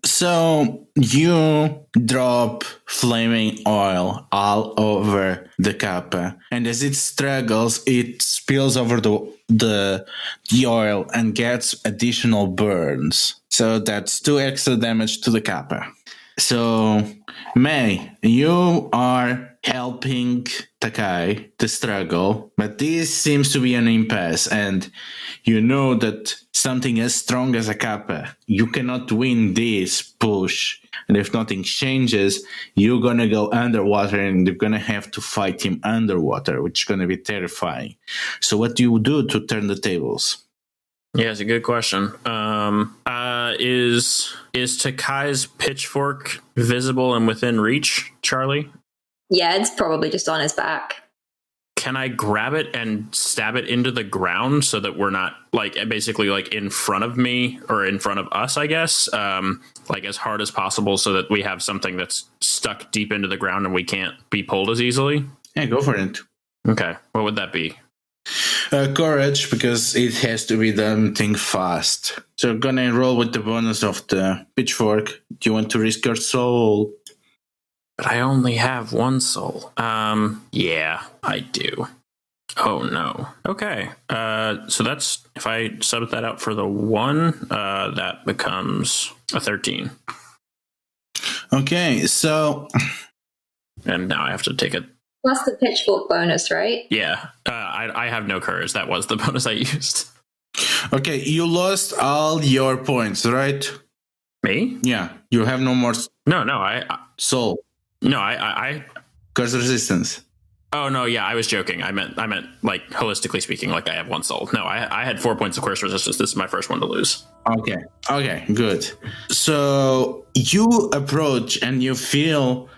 So you drop flaming oil all over the kappa, and as it struggles, it spills over the oil and gets additional burns. So that's 2 extra damage to the kappa. So, May, you are helping Takai to struggle, but this seems to be an impasse, and you know that something as strong as a kappa, you cannot win this push. And if nothing changes, you're gonna go underwater and you're gonna have to fight him underwater, which is gonna be terrifying. So what do you do to turn the tables? Yeah, it's a good question. Is Takai's pitchfork visible and within reach, Charlie? Yeah, it's probably just on his back. Can I grab it and stab it into the ground so that we're not basically in front of me or in front of us, I guess, as hard as possible so that we have something that's stuck deep into the ground and we can't be pulled as easily? Yeah, go for it. Okay, what would that be? Courage, because it has to be done fast. So gonna roll with the bonus of the pitchfork. Do you want to risk your soul? But I only have 1 soul. Yeah, I do. Oh no. Okay. So that's, if I sub that out for the 1, that becomes a 13. Okay, so and now I have to take it. Plus the pitchfork bonus, right? Yeah, I have no courage. That was the bonus I used. Okay, you lost all your points, right? Me? Yeah, you have no more No, soul. No, I Curse resistance. Oh no, yeah, I was joking. I meant holistically speaking, I have 1 soul. No, I had 4 points of curse resistance. This is my first one to lose. Okay, good. So you approach and you feel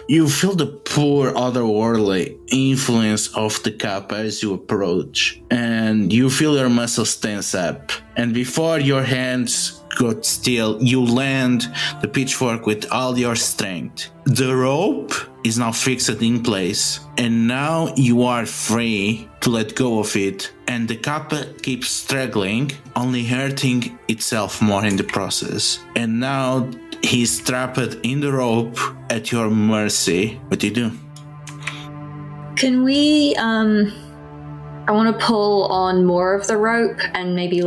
the poor otherworldly influence of the kappa as you approach, and you feel your muscles tense up, and before your hands got still, you land the pitchfork with all your strength. The rope is now fixed in place, and now you are free to let go of it, and the kappa keeps struggling, only hurting itself more in the process. And now he's trapped in the rope at your mercy. What do you do? Can we, I want to pull on more of the rope and maybe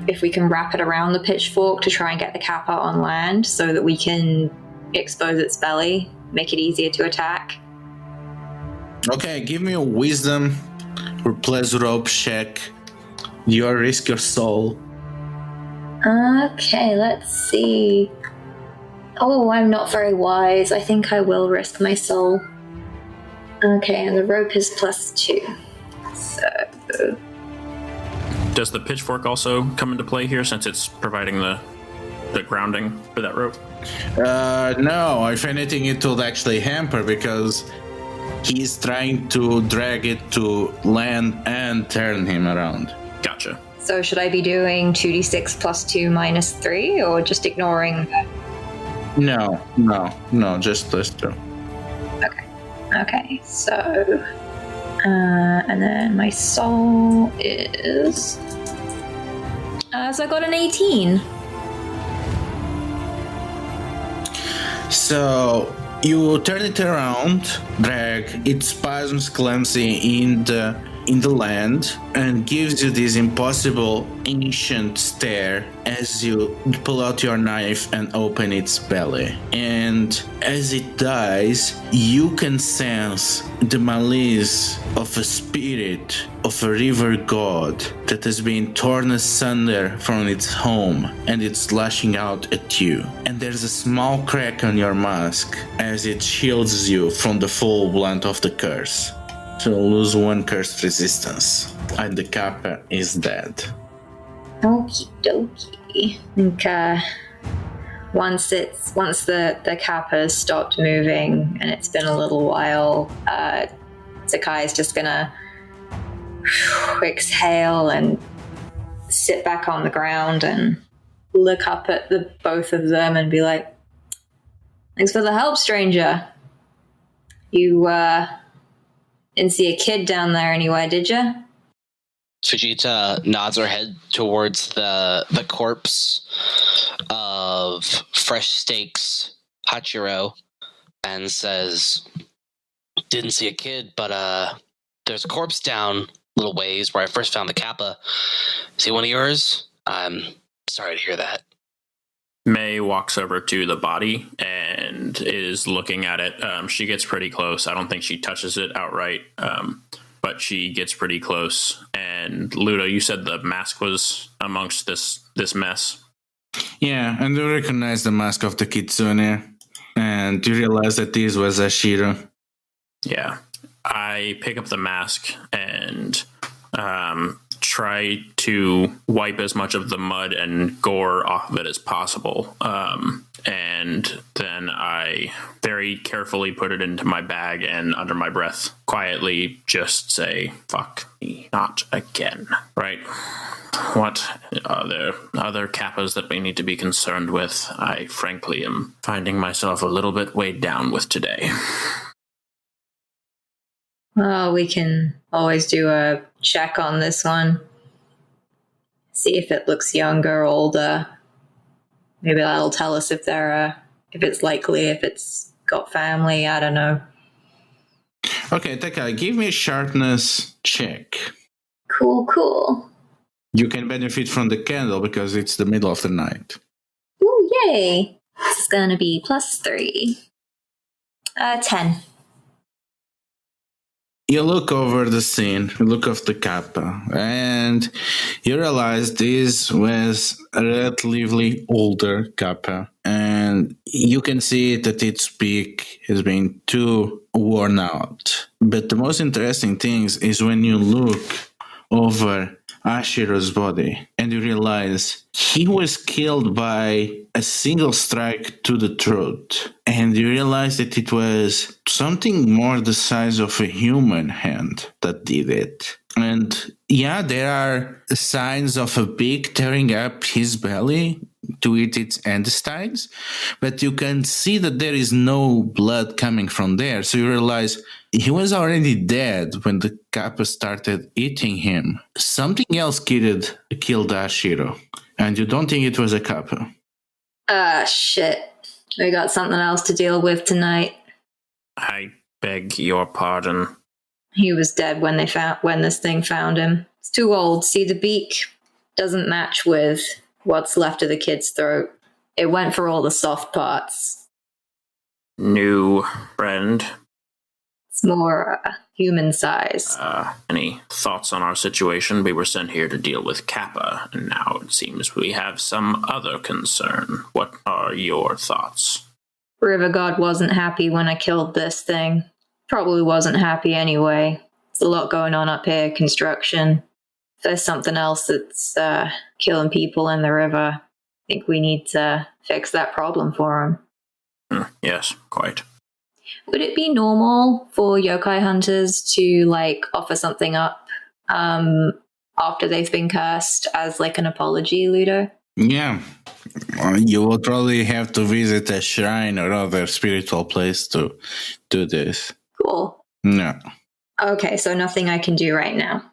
if we can wrap it around the pitchfork to try and get the kappa on land so that we can expose its belly, make it easier to attack. Okay, give me a wisdom or plus rope check. You risk your soul. Okay, let's see. Oh, I'm not very wise. I think I will risk my soul. Okay, and the rope is +2. So... Does the pitchfork also come into play here since it's providing the grounding for that rope? No, if anything, it will actually hamper because he's trying to drag it to land and turn him around. Gotcha. So should I be doing 2d6 +2 -3 or just ignoring that? No, just +2. Okay, so... and then my soul is... so I got an 18. So you turn it around, drag, it spasms clumsy in the land and gives you this impossible ancient stare as you pull out your knife and open its belly. And as it dies, you can sense the malice of a spirit of a river god that has been torn asunder from its home, and it's lashing out at you. And there's a small crack on your mask as it shields you from the full blunt of the curse. So lose 1 cursed resistance, and the kappa is dead. Okie dokie. Okay. Once the kappa has stopped moving and it's been a little while, Sakai is just gonna exhale and sit back on the ground and look up at the both of them and be like, "Thanks for the help, stranger. You didn't see a kid down there anywhere, did you?" Fujita nods her head towards the corpse of Fresh Steaks Hachiro and says, "Didn't see a kid, but there's a corpse down a little ways where I first found the Kappa. Is he one of yours? I'm sorry to hear that." May walks over to the body and is looking at it. She gets pretty close. I don't think she touches it outright, but she gets pretty close. And Ludo, you said the mask was amongst this mess. Yeah, and you recognize the mask of the Kitsune, and you realize that this was Ashiro. Yeah. I pick up the mask and try to wipe as much of the mud and gore off of it as possible. And then I very carefully put it into my bag and under my breath quietly just say, "Fuck me, not again." Right? What are there other kappas that we need to be concerned with? I frankly am finding myself a little bit weighed down with today. Well, we can always do a check on this one. See if it looks younger or older. Maybe that'll tell us if it's likely, if it's got family. I don't know. Okay, Takai, give me a sharpness check. Cool. You can benefit from the candle because it's the middle of the night. Ooh, yay. This is going to be +3. 10. You look over the scene, you look off the kappa, and you realize this was a relatively older kappa, and you can see that its beak has been too worn out. But the most interesting thing is when you look over Ashiro's body and you realize he was killed by a single strike to the throat, and you realize that it was something more the size of a human hand that did it. And yeah, there are signs of a beak tearing up his belly to eat its intestines, but you can see that there is no blood coming from there. So you realize he was already dead when the kappa started eating him. Something else killed Ashiro, and you don't think it was a kappa. Shit. We got something else to deal with tonight. I beg your pardon. He was dead when this thing found him. It's too old. See, the beak doesn't match with what's left of the kid's throat. It went for all the soft parts. New friend. It's more human size. Any thoughts on our situation? We were sent here to deal with Kappa, and now it seems we have some other concern. What are your thoughts? River God wasn't happy when I killed this thing. Probably wasn't happy anyway. There's a lot going on up here, construction. If there's something else that's killing people in the river, I think we need to fix that problem for him. Yes, quite. Would it be normal for yokai hunters to, offer something up after they've been cursed as, an apology, Ludo? Yeah. You will probably have to visit a shrine or other spiritual place to do this. Cool. No. Okay, so nothing I can do right now.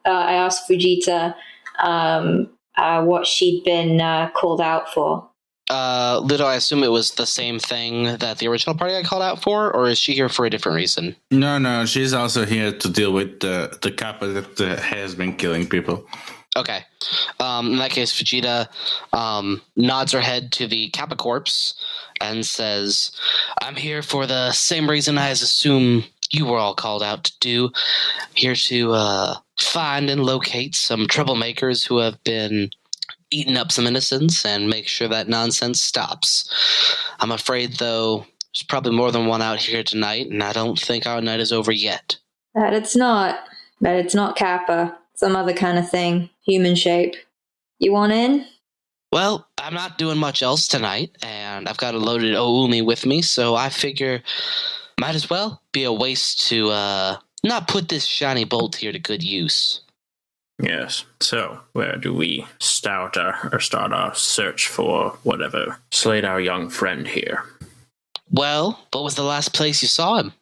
I asked Fujita what she'd been called out for. Ludo, I assume it was the same thing that the original party got called out for, or is she here for a different reason? No, she's also here to deal with the kappa that has been killing people. Okay. In that case, Fujita nods her head to the Kappa corpse and says, "I'm here for the same reason I assume you were all called out to do. Here to find and locate some troublemakers who have been eating up some innocents and make sure that nonsense stops. I'm afraid, though, there's probably more than one out here tonight, and I don't think our night is over yet." That it's not Kappa. Some other kind of thing. Human shape. You want in? Well, I'm not doing much else tonight, and I've got a loaded Oumi with me, so I figure might as well be a waste to not put this shiny bolt here to good use. Yes. So, where do we start our search for whatever slayed our young friend here? Well, what was the last place you saw him?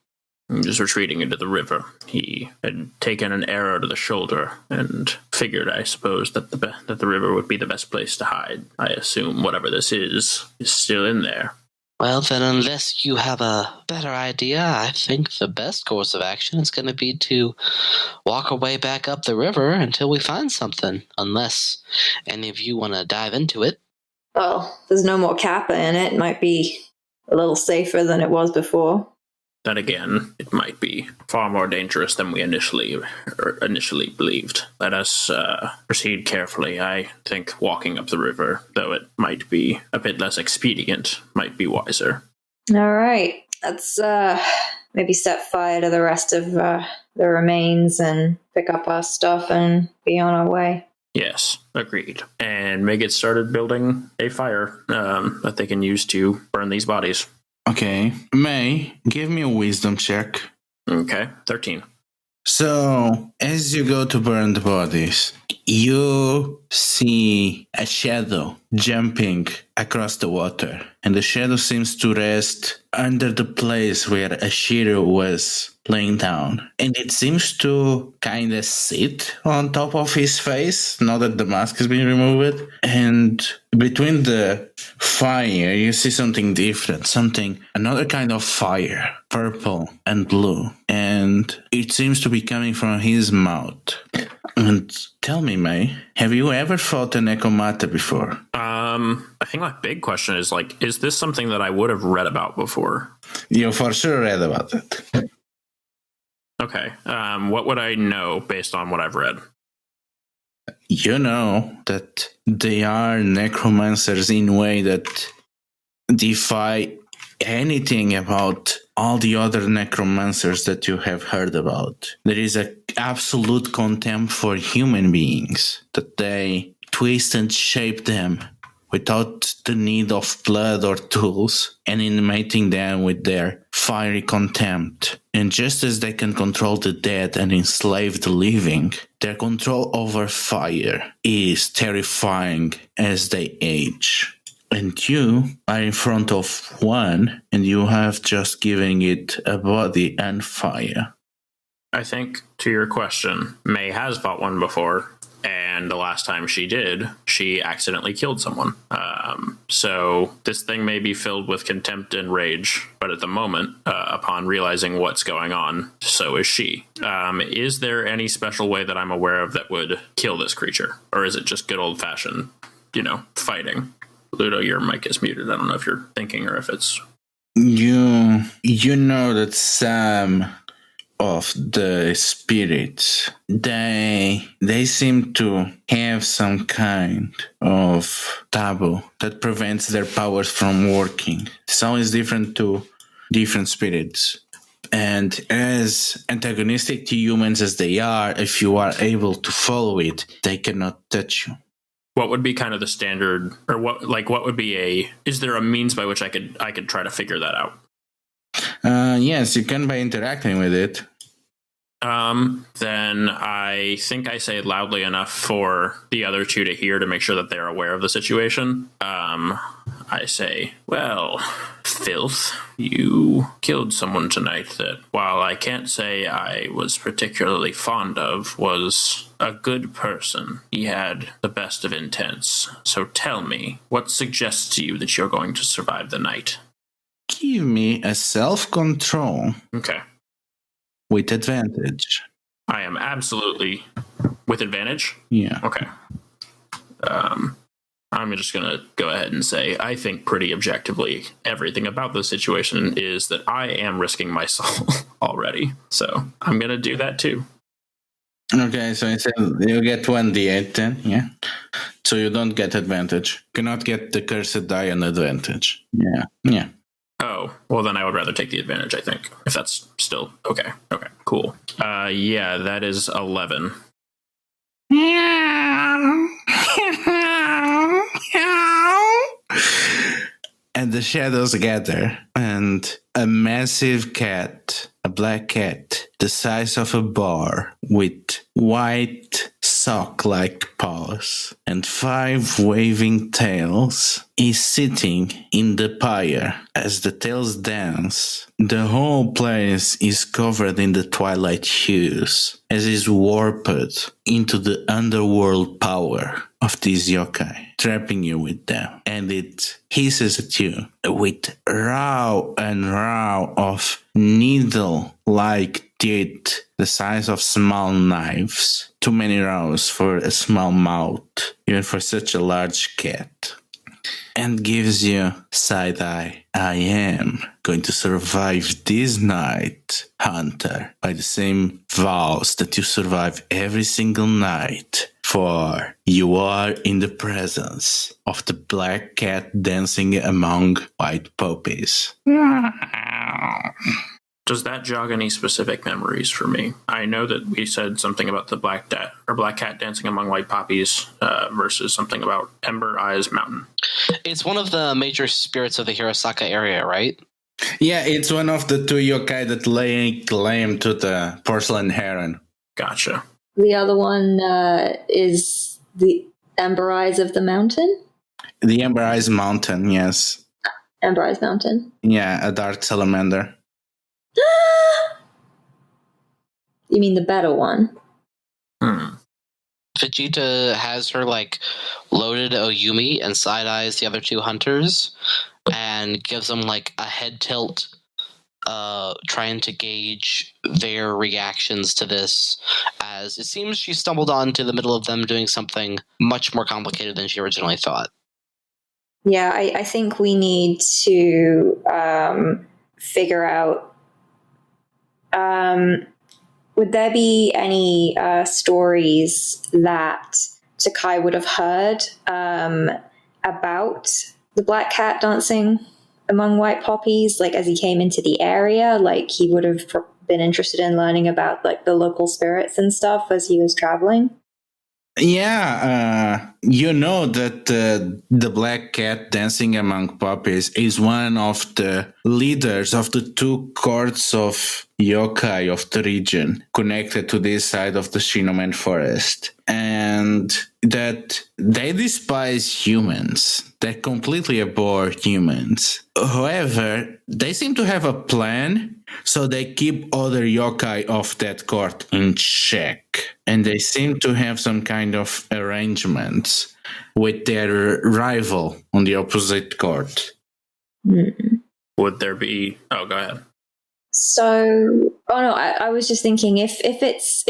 Just retreating into the river. He had taken an arrow to the shoulder and figured, I suppose, that the river would be the best place to hide. I assume whatever this is still in there. Well, then, unless you have a better idea, I think the best course of action is going to be to walk our way back up the river until we find something, unless any of you want to dive into it. Well, there's no more kappa in it. It might be a little safer than it was before. Then again, it might be far more dangerous than we initially believed. Let us proceed carefully. I think walking up the river, though it might be a bit less expedient, might be wiser. All right. Let's maybe set fire to the rest of the remains and pick up our stuff and be on our way. Yes, agreed. And may get started building a fire that they can use to burn these bodies. Okay. May, give me a wisdom check. Okay, 13. So, as you go to burn the bodies, you see a shadow jumping across the water. And the shadow seems to rest under the place where Ashiro was laying down. And it seems to kind of sit on top of his face, now that the mask has been removed. And between the fire, you see something different, another kind of fire, purple and blue. And it seems to be coming from his mouth. And tell me, May, have you ever fought a Nekomata before? I think my big question is, is this something that I would have read about before? You for sure read about it. Okay. What would I know based on what I've read? You know that they are necromancers in a way that defy anything about all the other necromancers that you have heard about. There is an absolute contempt for human beings, that they twist and shape them without the need of blood or tools, and animating them with their fiery contempt. And just as they can control the dead and enslave the living, their control over fire is terrifying as they age. And you are in front of one, and you have just given it a body and fire. I think, to your question, May has fought one before, and the last time she did, she accidentally killed someone. So this thing may be filled with contempt and rage, but at the moment, upon realizing what's going on, so is she. Is there any special way that I'm aware of that would kill this creature? Or is it just good old-fashioned, fighting? Ludo, your mic is muted. I don't know if you're thinking or if it's... You know that some of the spirits, they seem to have some kind of taboo that prevents their powers from working. It's always different to different spirits. And as antagonistic to humans as they are, if you are able to follow it, they cannot touch you. What would be kind of the standard, or what would be is there a means by which I could try to figure that out? Yes, you can by interacting with it. Then I think I say it loudly enough for the other two to hear to make sure that they're aware of the situation. I say, well, filth, you killed someone tonight that, while I can't say I was particularly fond of, was a good person. He had the best of intents. So tell me, what suggests to you that you're going to survive the night? Give me a self-control. Okay. With advantage. I am absolutely with advantage? Yeah. Okay. I'm just going to go ahead and say I think pretty objectively everything about this situation is that I am risking my soul already. So I'm going to do that too. Okay, so instead you get 1d8 then, yeah? So you don't get advantage. You cannot get the cursed die on advantage. Yeah. Oh, well then I would rather take the advantage, I think. If that's still okay. Okay, cool. Yeah, that is 11. And the shadows gather, and a massive cat, a black cat, the size of a bar, with white sock-like paws and 5 waving tails, is sitting in the pyre. As the tails dance, the whole place is covered in the twilight hues, as is warped into the underworld power of these yokai, trapping you with them. And it hisses at you with row and row of needle-like teeth the size of small knives. Too many rows for a small mouth, even for such a large cat. And gives you side-eye. I am going to survive this night, Hunter, by the same vows that you survive every single night. For you are in the presence of the black cat dancing among white poppies. Does that jog any specific memories for me? I know that we said something about the black cat dancing among white poppies versus something about Ember Eyes Mountain. It's one of the major spirits of the Hirosaka area, right? Yeah, it's one of the 2 yokai that lay claim to the porcelain heron. Gotcha. The other one is the Ember Eyes of the Mountain? The Ember Eyes Mountain, yes. Ember Eyes Mountain. Yeah, a dark salamander. You mean the better one? Vegeta has her loaded Oyumi and side eyes the other 2 hunters and gives them a head tilt, trying to gauge their reactions to this, as it seems she stumbled onto the middle of them doing something much more complicated than she originally thought. Yeah, I think we need to figure out. Would there be any stories that Sakai would have heard about the black cat dancing among white poppies, as he came into the area? He would have been interested in learning about the local spirits and stuff as he was traveling? Yeah, you know that the black cat dancing among poppies is one of the leaders of the 2 courts of yokai of the region connected to this side of the Shinomen forest. And that they despise humans. They completely abhor humans. However, they seem to have a plan, so they keep other yokai of that court in check. And they seem to have some kind of arrangements with their rival on the opposite court. Would there be... Oh, go ahead. So, I was just thinking if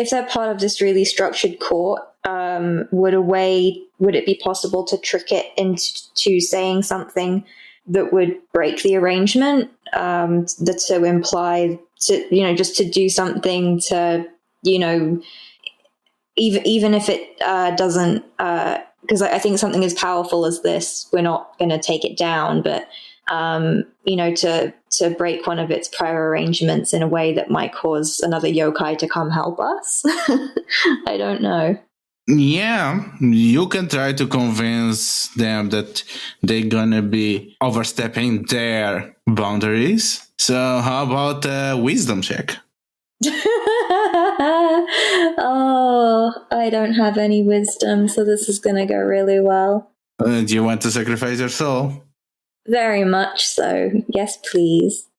they're part of this really structured court, would it be possible to trick it into saying something that would break the arrangement? To imply just to do something to even if it doesn't, because I think something as powerful as this, we're not going to take it down, but to break one of its prior arrangements in a way that might cause another yokai to come help us. I don't know. Yeah, you can try to convince them that they're gonna be overstepping their boundaries. So how about a wisdom check? Oh, I don't have any wisdom, so this is gonna go really well. Do you want to sacrifice your soul? Very much so. Yes, please.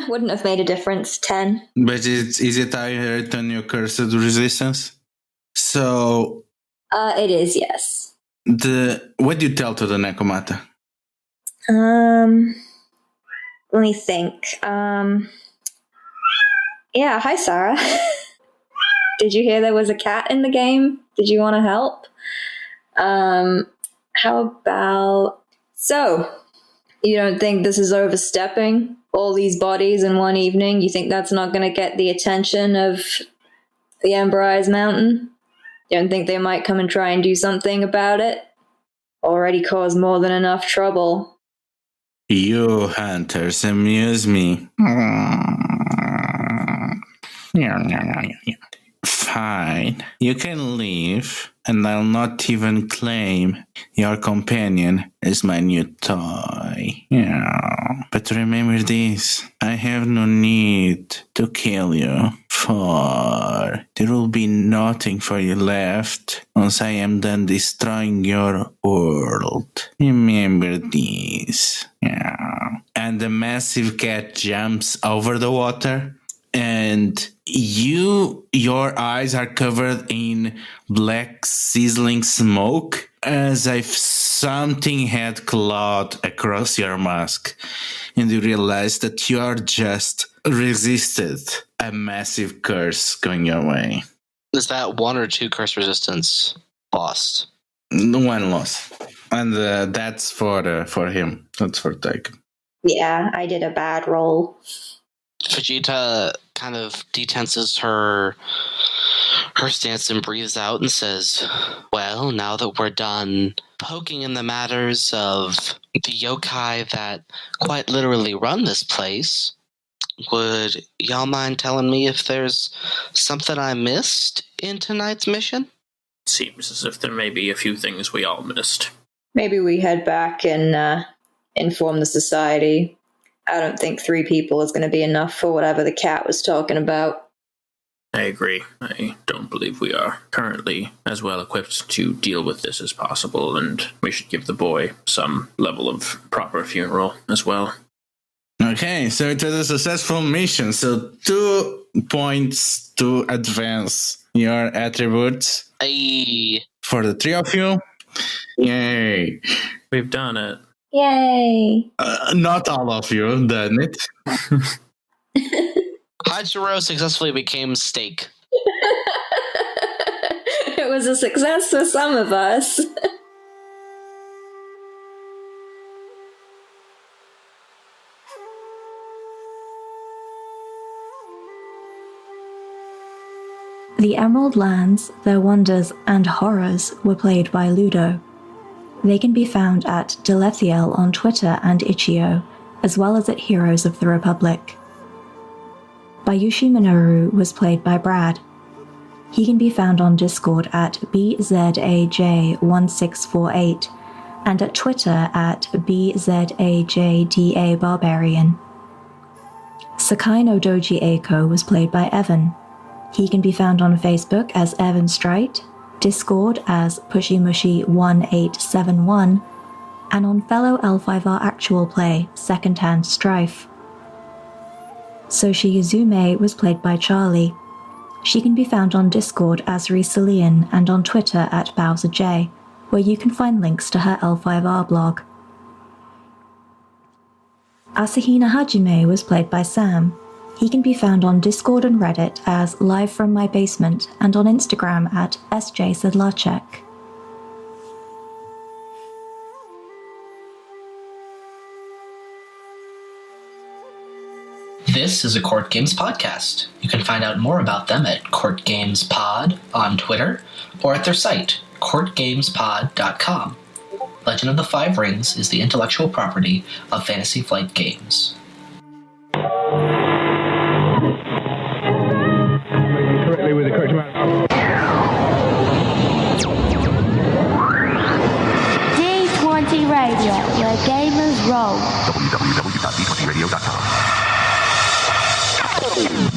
Wouldn't have made a difference. 10. But is it higher than your cursed resistance? So... it is, yes. What do you tell to the Nekomata? Let me think. Yeah, hi, Sarah. Did you hear there was a cat in the game? Did you want to help? How about... So, you don't think this is overstepping? All these bodies in one evening? You think that's not going to get the attention of the Ember Eyes Mountain? You don't think they might come and try and do something about it? Already caused more than enough trouble. You hunters amuse me. Fine. You can leave, and I'll not even claim your companion as my new toy. Yeah. But remember this, I have no need to kill you, for there will be nothing for you left once I am done destroying your world. Remember this. Yeah. And the massive cat jumps over the water, and your eyes are covered in black sizzling smoke, as if something had clawed across your mask, and you realize that you are just resisted a massive curse going your way. Is that 1 or 2 curse resistance lost? One loss, and that's for him. That's for Taken. Yeah, I did a bad roll. Vegeta kind of detenses her stance and breathes out and says, well, now that we're done poking in the matters of the yokai that quite literally run this place, would y'all mind telling me if there's something I missed in tonight's mission? Seems as if there may be a few things we all missed. Maybe we head back and inform the society. I don't think 3 people is going to be enough for whatever the cat was talking about. I agree. I don't believe we are currently as well equipped to deal with this as possible, and we should give the boy some level of proper funeral as well. Okay, so it was a successful mission. So 2 points to advance your attributes. Hey. For the 3 of you. Yay. We've done it. Yay! Not all of you done it. Hajiro successfully became steak. It was a success for some of us. The Emerald Lands, their wonders and horrors were played by Ludo. They can be found at Delethiel on Twitter and Itch.io, as well as at Heroes of the Republic. Bayushi Minoru was played by Brad. He can be found on Discord at BZAJ1648 and at Twitter at BZAJDABarbarian. Sakai-no-Doji Eiko was played by Evan. He can be found on Facebook as Evan Strite, Discord as PushyMushy1871, and on fellow L5R Actual Play, Secondhand Strife. Soshi Yuzume was played by Charlie. She can be found on Discord as Risalian and on Twitter at BowserJ, where you can find links to her L5R blog. Asahina Hajime was played by Sam. He can be found on Discord and Reddit as Live From My Basement and on Instagram at SJSedlacek. This is a Courtgames podcast. You can find out more about them at CourtGamesPod on Twitter or at their site, CourtGamesPod.com. Legend of the Five Rings is the intellectual property of Fantasy Flight Games. With the correct amount. D20 Radio, where gamers roll. www.d20radio.com.